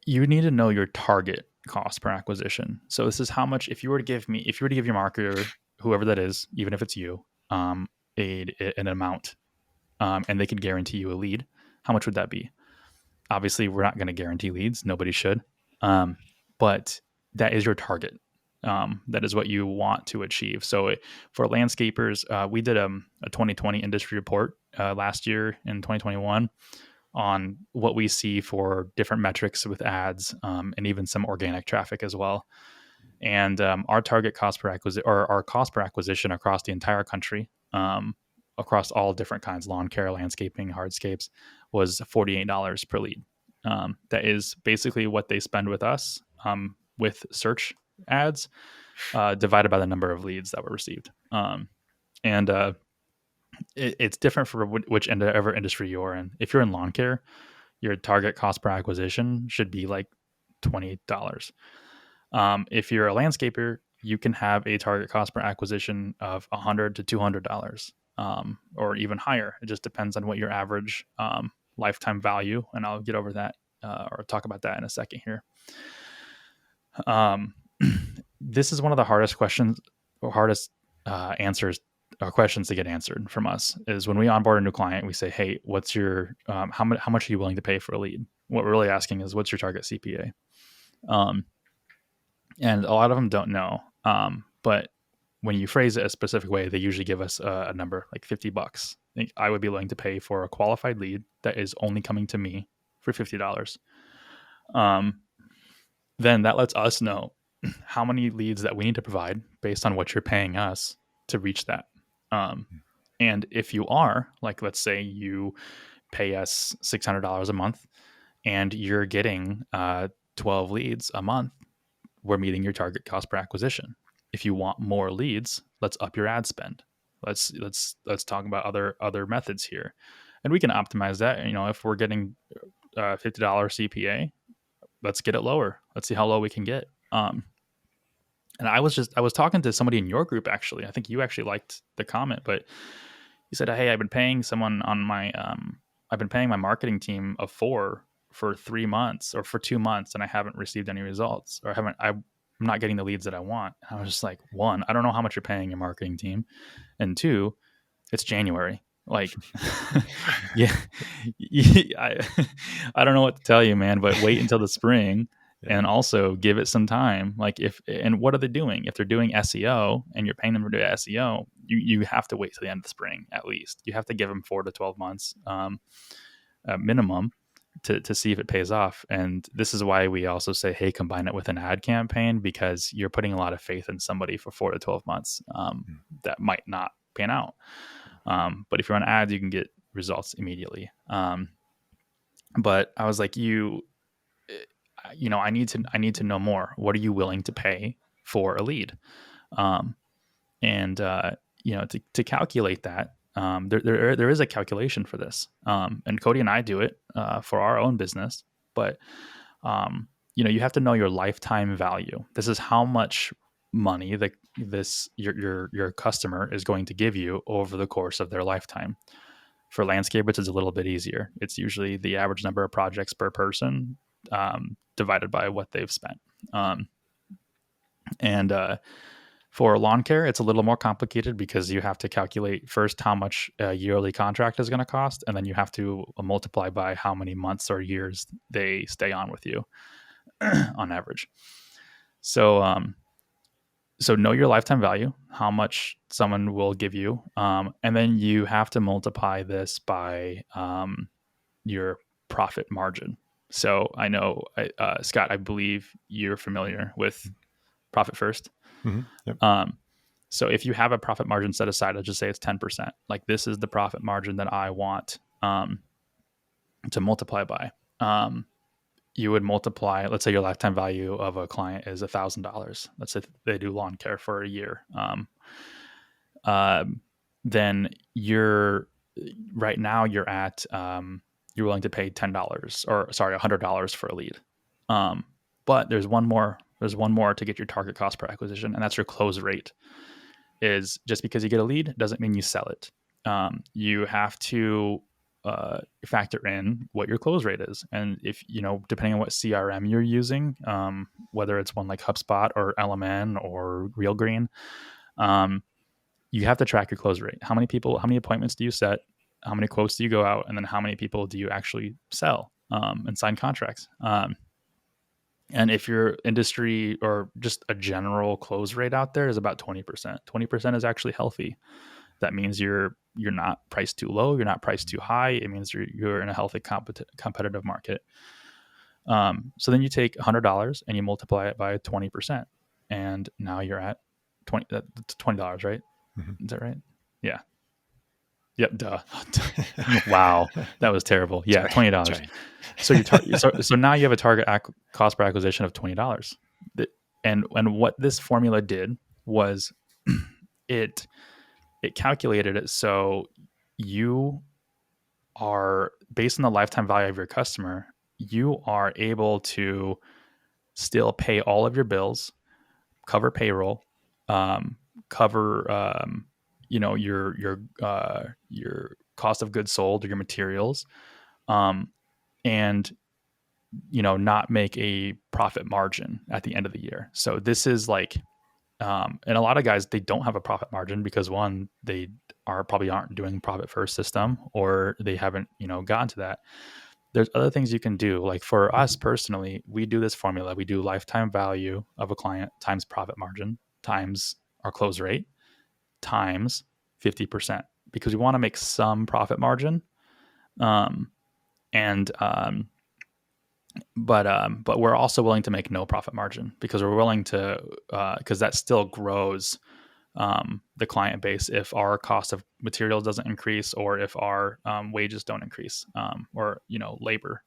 You need to know your target cost per acquisition. So this is how much, if you were to give your marketer, whoever that is, even if it's you, an amount, and they could guarantee you a lead, how much would that be? Obviously, we're not going to guarantee leads. Nobody should. But that is your target. That is what you want to achieve. So for landscapers, we did a 2020 industry report last year in 2021 on what we see for different metrics with ads, and even some organic traffic as well. And our target cost per acquisition, or our cost per acquisition across the entire country, across all different kinds, lawn care, landscaping, hardscapes, was $48 per lead. That is basically what they spend with us, with search ads, divided by the number of leads that were received. It's different for whichever industry you're in. If you're in lawn care, your target cost per acquisition should be like $20. If you're a landscaper, you can have a target cost per acquisition of $100 to $200, or even higher. It just depends on what your average lifetime value, and I'll get over that or talk about that in a second here. This is one of the hardest questions, or hardest answers, or questions to get answered from us, is when we onboard a new client, we say, hey, what's your, how much are you willing to pay for a lead? What we're really asking is, what's your target CPA? And a lot of them don't know. But when you phrase it a specific way, they usually give us a number like $50. I would be willing to pay for a qualified lead that is only coming to me for $50. Then that lets us know how many leads that we need to provide based on what you're paying us to reach that. And if you are, like, let's say you pay us $600 a month and you're getting 12 leads a month, we're meeting your target cost per acquisition. If you want more leads, let's up your ad spend. Let's talk about other methods here, and we can optimize that. If we're getting $50 CPA, let's get it lower. Let's see how low we can get. And I was talking to somebody in your group, actually. I think you actually liked the comment, but you said, hey, I've been paying my marketing team of 4 for 3 months or for 2 months, and I haven't received any results, or I'm not getting the leads that I want. And I was just like, 1, I don't know how much you're paying your marketing team. And 2, it's January. Like, yeah, I don't know what to tell you, man, but wait until the spring. And also give it some time. And what are they doing? If they're doing SEO and you're paying them to do SEO, you have to wait till the end of the spring, at least. You have to give them 4 to 12 months minimum to see if it pays off. And this is why we also say, hey, combine it with an ad campaign, because you're putting a lot of faith in somebody for 4 to 12 months that might not pan out. But if you're on ads, you can get results immediately. But I was like, I need to know more. What are you willing to pay for a lead? To calculate that, there is a calculation for this. And Cody and I do it for our own business, but you have to know your lifetime value. This is how much money your customer is going to give you over the course of their lifetime. For landscapers, it's a little bit easier. It's usually the average number of projects per person divided by what they've spent. For lawn care, it's a little more complicated because you have to calculate first how much a yearly contract is going to cost, and then you have to multiply by how many months or years they stay on with you on average. So, so know your lifetime value, how much someone will give you, and then you have to multiply this by your profit margin. So I know, Scott, I believe you're familiar with profit first. Mm-hmm. Yep. So if you have a profit margin set aside, let's just say it's 10%. Like, this is the profit margin that I want to multiply by. You would multiply, let's say your lifetime value of a client is $1,000. Let's say they do lawn care for a year. Then right now you're at, you're willing to pay $10 or sorry, $100 for a lead. But there's one more to get your target cost per acquisition, and that's your close rate. Is just because you get a lead doesn't mean you sell it. You have to factor in what your close rate is. And if, depending on what CRM you're using, whether it's one like HubSpot or LMN or Real Green, you have to track your close rate. How many appointments do you set? How many quotes do you go out? And then how many people do you actually sell and sign contracts? And if your industry or just a general close rate out there is about 20%, 20% is actually healthy. That means you're not priced too low. You're not priced too high. It means you're in a healthy competitive market. So then you take $100 and you multiply it by 20%. And now you're at $20, right? Mm-hmm. Is that right? Yeah. Yep. Duh. Wow. That was terrible. Yeah. $20. Right. So so now you have a target cost per acquisition of $20. And what this formula did was it calculated it so you are, based on the lifetime value of your customer, you are able to still pay all of your bills, cover payroll, cover your cost of goods sold or your materials, and not make a profit margin at the end of the year. So this is like, and a lot of guys, they don't have a profit margin because, one, they probably aren't doing profit first system, or they haven't gotten to that. There's other things you can do. Like for us personally, we do this formula. We do lifetime value of a client times profit margin times our close rate times 50%, because we want to make some profit margin. But we're also willing to make no profit margin, because we're willing to, because that still grows the client base if our cost of materials doesn't increase, or if our wages don't increase, or labor.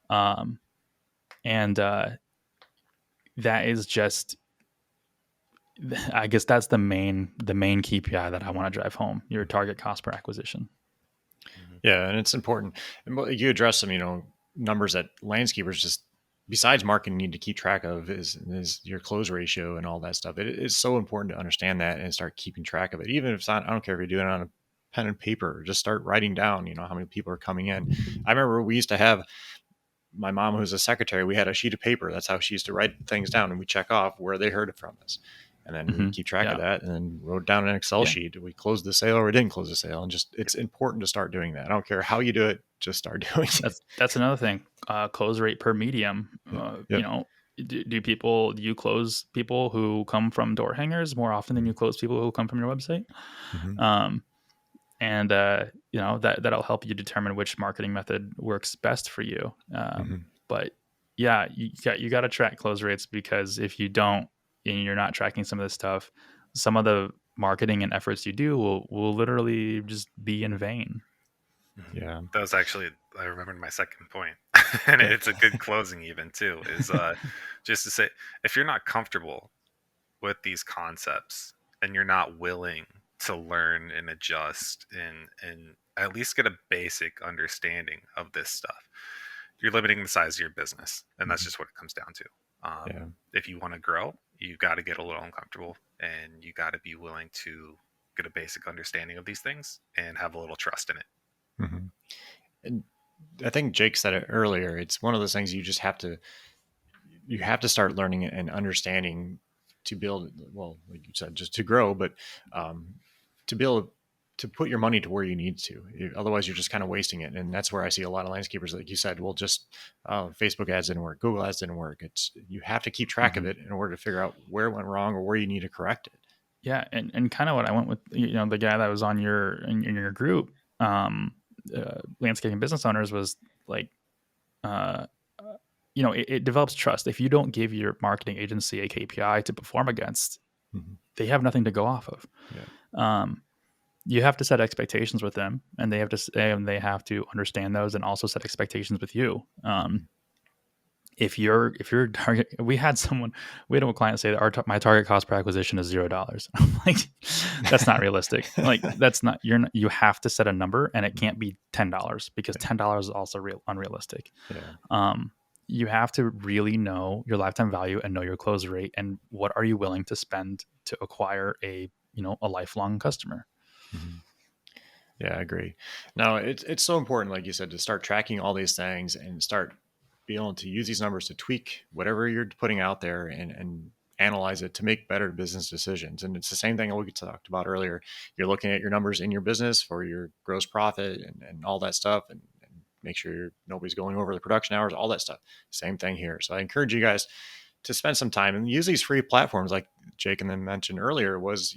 That is just, I guess that's the main KPI that I want to drive home: your target cost per acquisition. Yeah, and it's important. And you address some, numbers that landscapers, just besides marketing, need to keep track of is your close ratio and all that stuff. It is so important to understand that and start keeping track of it. Even if it's not, I don't care if you're doing it on a pen and paper, just start writing down, how many people are coming in. I remember we used to have, my mom, who's a secretary, we had a sheet of paper. That's how she used to write things down, and we check off where they heard it from us. And then we keep track of that, and then wrote down an Excel sheet. Did we close the sale or we didn't close the sale? And just, it's important to start doing that. I don't care how you do it, just start doing it. That's another thing. Close rate per medium. Do you close people who come from door hangers more often than you close people who come from your website? Mm-hmm. That'll help you determine which marketing method works best for you. But yeah, you got to track close rates, because if you don't, and you're not tracking some of this stuff, some of the marketing and efforts you do will literally just be in vain. Yeah, that was actually, I remembered my second point, and it's a good closing even too, is just to say, if you're not comfortable with these concepts and you're not willing to learn and adjust and at least get a basic understanding of this stuff, you're limiting the size of your business, and that's just what it comes down to. If you want to grow, you got to get a little uncomfortable, and you got to be willing to get a basic understanding of these things and have a little trust in it. Mm-hmm. And I think Jake said it earlier. It's one of those things you just have to start learning and understanding to build, well, like you said, just to grow, but to build, to put your money to where you need to. Otherwise, you're just kind of wasting it. And that's where I see a lot of landscapers, like you said, well, just Facebook ads didn't work, Google ads didn't work. You have to keep track of it in order to figure out where it went wrong or where you need to correct it. Yeah, and kind of what I went with, the guy that was on in your group, landscaping business owners, was like, it develops trust. If you don't give your marketing agency a KPI to perform against, they have nothing to go off of. Yeah. You have to set expectations with them, and they have to understand those, and also set expectations with you. If you're target, we had a client say that my target cost per acquisition is $0. I'm like, that's not realistic. Like, that's not, you have to set a number, and it can't be $10, because $10 is also unrealistic. Yeah. You have to really know your lifetime value and know your close rate, and what are you willing to spend to acquire a lifelong customer. Mm-hmm. Yeah, I agree. Now, it's so important, like you said, to start tracking all these things and start being able to use these numbers to tweak whatever you're putting out there and analyze it to make better business decisions. And it's the same thing we talked about earlier. You're looking at your numbers in your business for your gross profit and all that stuff, and make sure nobody's going over the production hours, all that stuff. Same thing here. So I encourage you guys to spend some time and use these free platforms, like Jake and then mentioned earlier, was,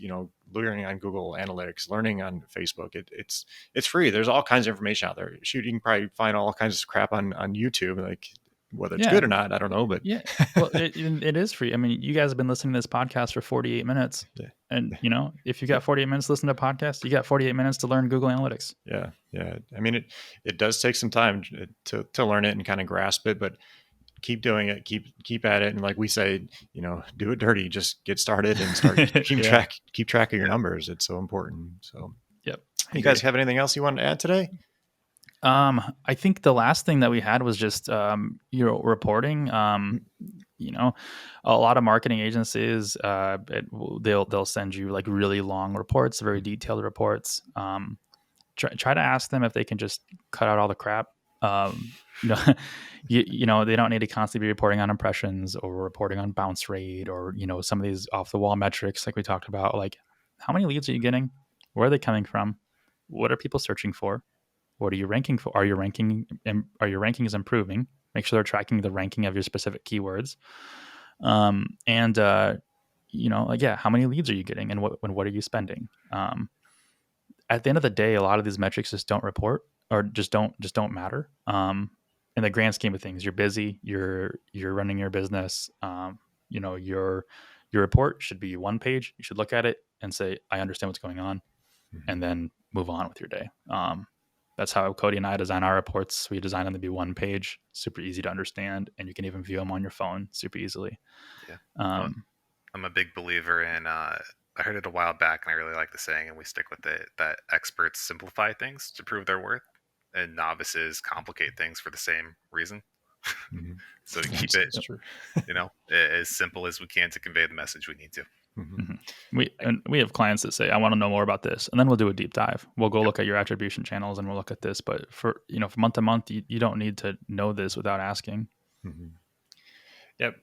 learning on Google Analytics, learning on Facebook. It's free. There's all kinds of information out there. Shoot, you can probably find all kinds of crap on YouTube, like whether it's good or not, I don't know, but yeah, well, it is free. I mean, you guys have been listening to this podcast for 48 minutes, and if you got 48 minutes to listen to a podcast, you got 48 minutes to learn Google Analytics. Yeah. I mean, it does take some time to learn it and kind of grasp it, but keep doing it, keep at it. And like we say, do it dirty, just get started and start keep track of your numbers. It's so important. So, yep. You guys have anything else you want to add today? I think the last thing that we had was just, reporting. A lot of marketing agencies, they'll send you like really long reports, very detailed reports. Try to ask them if they can just cut out all the crap. They don't need to constantly be reporting on impressions or reporting on bounce rate or, some of these off the wall metrics like we talked about. Like, how many leads are you getting? Where are they coming from? What are people searching for? What are you ranking for? Are your rankings improving? Make sure they're tracking the ranking of your specific keywords. How many leads are you getting, and what are you spending? At the end of the day, a lot of these metrics just don't report, or just don't matter. In the grand scheme of things, you're busy, you're running your business. Your report should be one page. You should look at it and say, I understand what's going on, and then move on with your day. That's how Cody and I design our reports. We design them to be one page, super easy to understand, and you can even view them on your phone super easily. Yeah. I'm a big believer in, I heard it a while back and I really like the saying, and we stick with it, that experts simplify things to prove their worth, and novices complicate things for the same reason. Mm-hmm. So keep it, as simple as we can to convey the message we need to. Mm-hmm. We have clients that say, I want to know more about this, and then we'll do a deep dive. We'll go look at your attribution channels and we'll look at this. But for from month to month, you don't need to know this without asking. Mm-hmm. Yep.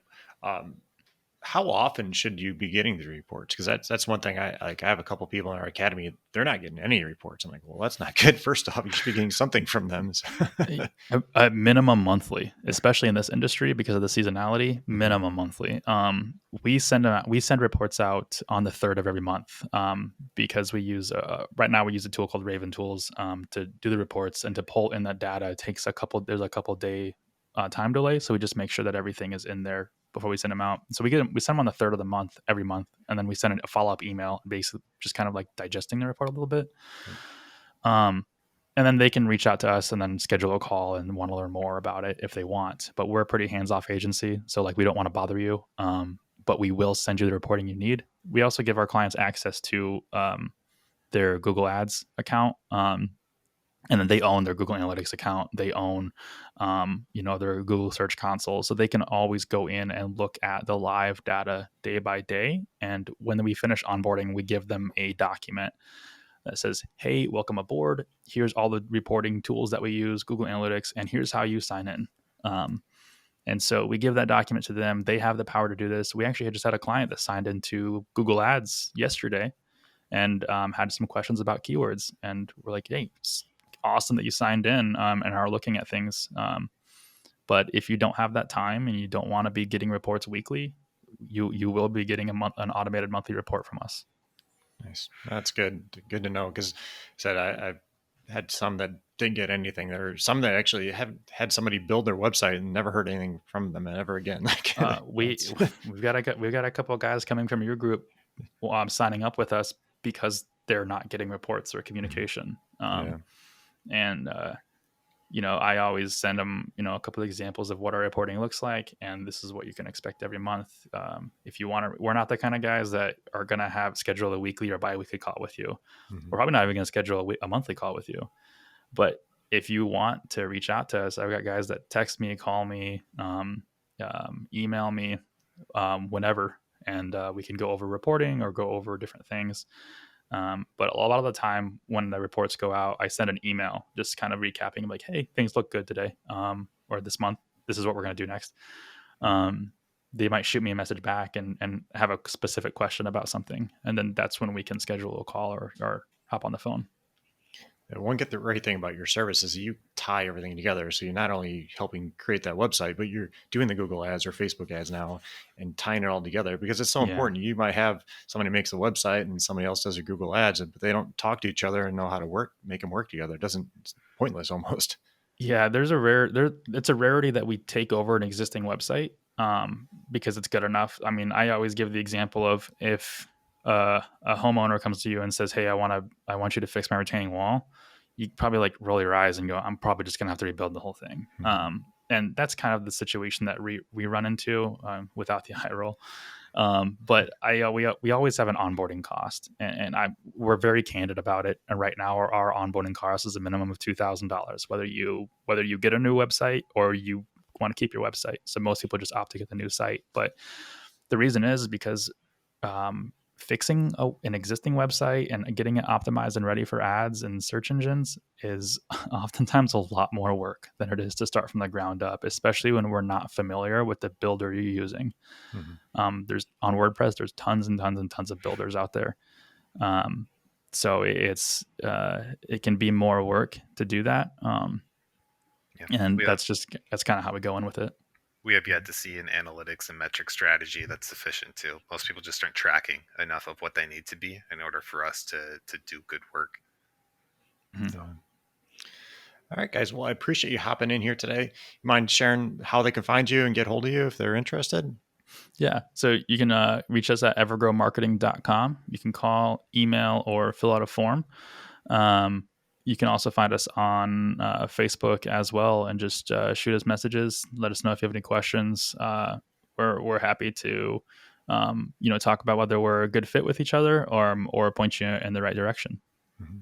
How often should you be getting the reports? Because that's one thing. I have a couple people in our academy, they're not getting any reports. I'm like, well, that's not good. First off, you should be getting something from them. At minimum monthly, especially in this industry because of the seasonality. Minimum monthly. We send reports out on the 3rd of every month because we use right now we use a tool called Raven Tools to do the reports, and to pull in that data. It takes there's a couple day time delay, so we just make sure that everything is in there before we send them out. So we send them on the 3rd of the month every month, and then we send a follow-up email, basically just kind of like digesting the report a little bit. And then they can reach out to us and then schedule a call and want to learn more about it if they want. But we're a pretty hands-off agency, so like we don't want to bother you, but we will send you the reporting you need. We also give our clients access to their Google Ads account, and then they own their Google Analytics account. They own, their Google Search Console. So they can always go in and look at the live data day by day. And when we finish onboarding, we give them a document that says, hey, welcome aboard. Here's all the reporting tools that we use, Google Analytics, and here's how you sign in. And so we give that document to them. They have the power to do this. We actually just had a client that signed into Google Ads yesterday and had some questions about keywords. And we're like, hey, it's awesome that you signed in and are looking at things. But if you don't have that time and you don't want to be getting reports weekly, you will be getting an automated monthly report from us. Nice. That's good. Good to know. Because I've had some that didn't get anything. There are some that actually have had somebody build their website and never heard anything from them ever again. We've got a couple of guys coming from your group signing up with us because they're not getting reports or communication. And I always send them, a couple of examples of what our reporting looks like, and this is what you can expect every month. If you want to, we're not the kind of guys that are going to schedule a weekly or bi-weekly call with you. Mm-hmm. We're probably not even going to schedule a monthly call with you. But if you want to reach out to us, I've got guys that text me, call me, email me, whenever, and we can go over reporting or go over different things. But a lot of the time when the reports go out, I send an email just kind of recapping like, hey, things look good today. Or this month, this is what we're going to do next. They might shoot me a message back and have a specific question about something. And then that's when we can schedule a call or hop on the phone. One great thing about your service is you tie everything together. So you're not only helping create that website, but you're doing the Google ads or Facebook ads now and tying it all together because it's so important. You might have somebody makes a website and somebody else does your Google ads, but they don't talk to each other and know how to make them work together. It's pointless almost. Yeah. It's a rarity that we take over an existing website because it's good enough. I mean, I always give the example of if a homeowner comes to you and says, hey, I want you to fix my retaining wall. You probably roll your eyes and go, I'm probably just going to have to rebuild the whole thing. Mm-hmm. And that's kind of the situation that we run into without the eye roll. But we always have an onboarding cost, and we're very candid about it. And right now our onboarding cost is a minimum of $2,000, whether you get a new website or you want to keep your website. So most people just opt to get the new site. But the reason is because fixing an existing website and getting it optimized and ready for ads and search engines is oftentimes a lot more work than it is to start from the ground up, especially when we're not familiar with the builder you're using. Mm-hmm. There's on WordPress, there's tons and tons and tons of builders out there. So it can be more work to do that. And that's kind of how we go in with it. We have yet to see an analytics and metric strategy that's sufficient too. Most people just aren't tracking enough of what they need to be in order for us to do good work. Mm-hmm. So. All right, guys. Well, I appreciate you hopping in here today. You mind sharing how they can find you and get hold of you if they're interested? Yeah. So you can reach us at evergrowmarketing.com. You can call, email, or fill out a form. You can also find us on Facebook as well, and just shoot us messages. Let us know if you have any questions. We're happy to, talk about whether we're a good fit with each other or point you in the right direction. Mm-hmm.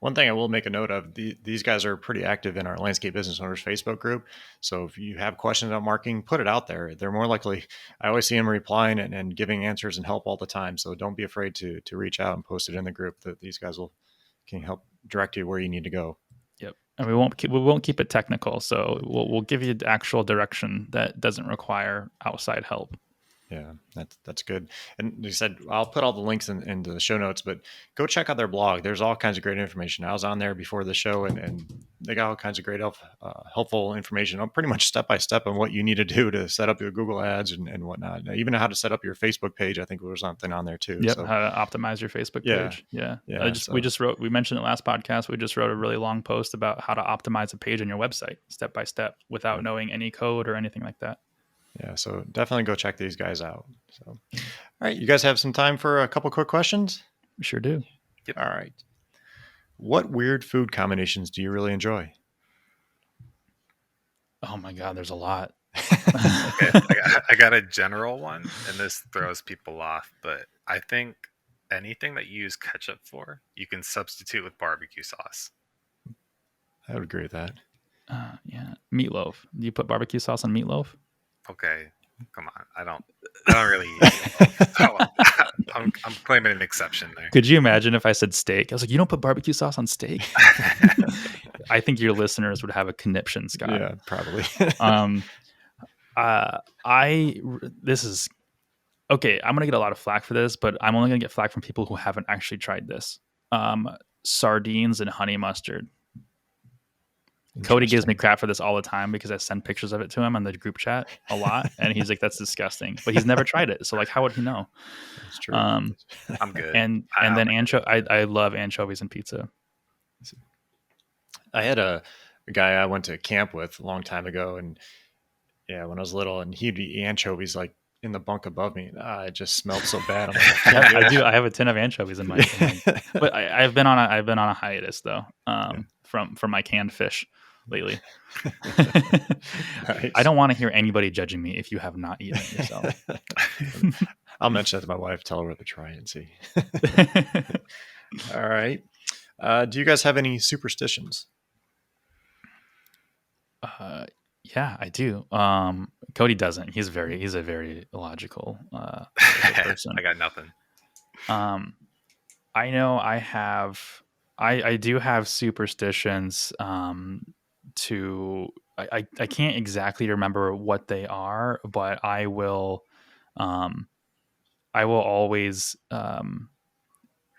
One thing I will make a note of, these guys are pretty active in our Landscape Business Owners Facebook group. So if you have questions about marketing, put it out there. They're more likely, I always see them replying and giving answers and help all the time. So don't be afraid to reach out and post it in the group. That these guys can help direct you where you need to go. Yep. And we won't keep it technical. So we'll give you the actual direction that doesn't require outside help. Yeah, that's good. And you said, I'll put all the links into the show notes, but go check out their blog. There's all kinds of great information. I was on there before the show and they got all kinds of great helpful information, pretty much step-by-step on what you need to do to set up your Google ads and whatnot. Even how to set up your Facebook page. I think there was something on there too. Yep, so, how to optimize your Facebook page. Yeah. We mentioned it last podcast. We just wrote a really long post about how to optimize a page on your website step-by-step without knowing any code or anything like that. Yeah, so definitely go check these guys out. So, all right, you guys have some time for a couple quick questions? We sure do. Yep. All right. What weird food combinations do you really enjoy? Oh my God, there's a lot. Okay, I got a general one, and this throws people off, but I think anything that you use ketchup for, you can substitute with barbecue sauce. I would agree with that. Yeah, meatloaf. Do you put barbecue sauce on meatloaf? Okay, come on. I don't really eat meatloaf. So I'm claiming an exception there. Could you imagine if I said steak? I was like, you don't put barbecue sauce on steak? I think your listeners would have a conniption, Scott. Yeah, probably. This is okay. I'm gonna get a lot of flack for this, but I'm only gonna get flack from people who haven't actually tried this. Sardines and honey mustard. Cody gives me crap for this all the time because I send pictures of it to him on the group chat a lot, and he's like, "That's disgusting," but he's never tried it. So like, how would he know? That's true. I'm good. And then I love anchovies and pizza. I had a guy I went to camp with a long time ago, and yeah, when I was little, and he'd eat anchovies like in the bunk above me. It just smelled so bad. I'm like, I do. I have a tin of anchovies in my but I've been on a hiatus though. From my canned fish lately. Nice. I don't want to hear anybody judging me if you have not eaten it yourself. I'll mention that to my wife, tell her to try it and see. All right. Do you guys have any superstitions? Yeah, I do. Cody doesn't. He's a very logical person. I got nothing. I know I do have superstitions. I can't exactly remember what they are, but I will always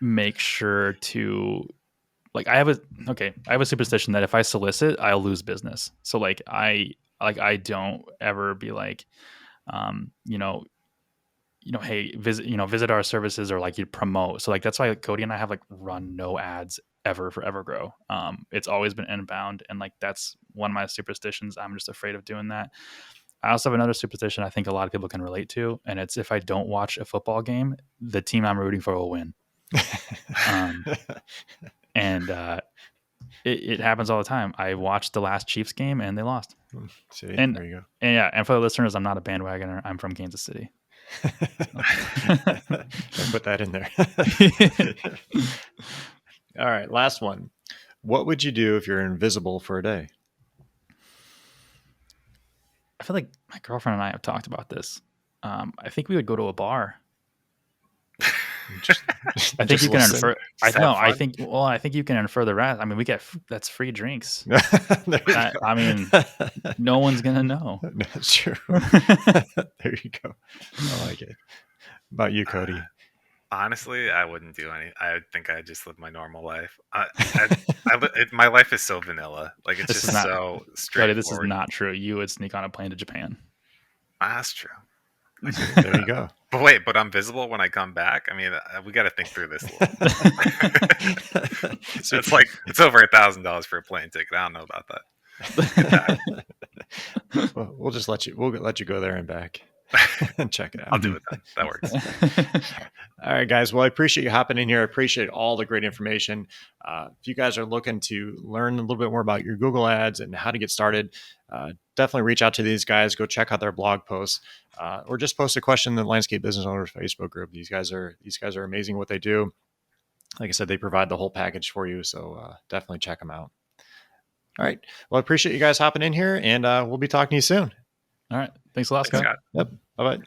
make sure to, like, I have a superstition that if I solicit, I'll lose business. So like I don't ever be like, hey, visit our services, or like you promote. So like, that's why Cody and I have like run no ads ever for Evergrow. It's always been inbound. And like, that's one of my superstitions. I'm just afraid of doing that. I also have another superstition I think a lot of people can relate to. And it's, if I don't watch a football game, the team I'm rooting for will win. It happens all the time. I watched the last Chiefs game and they lost. See, and there you go. And for the listeners, I'm not a bandwagoner. I'm from Kansas City. Put that in there. All right, last one. What would you do if you're invisible for a day? I feel like my girlfriend and I have talked about this. I think we would go to a bar. I think you can infer. I think you can infer the rest. I mean, that's free drinks. I mean, no one's gonna know. That's true. There you go. I like it. About you, Cody? Honestly, I wouldn't do any. I think I just live my normal life. My life is so vanilla. Like, it's just so straightforward. Cody, this is not true. You would sneak on a plane to Japan. That's true. There you go. But wait, but I'm visible when I come back? I mean, we got to think through this a little. So it's over $1,000 for a plane ticket. I don't know about that. Well, we'll let you go there and back and check it out. I'll do it then. That works. All right, guys. Well, I appreciate you hopping in here. I appreciate all the great information. If you guys are looking to learn a little bit more about your Google ads and how to get started, definitely reach out to these guys. Go check out their blog posts, or just post a question in the Landscape Business Owners Facebook group. These guys are amazing what they do. Like I said, they provide the whole package for you. So definitely check them out. All right. Well, I appreciate you guys hopping in here, and we'll be talking to you soon. All right. Thanks a lot, Scott. Yep. Bye-bye.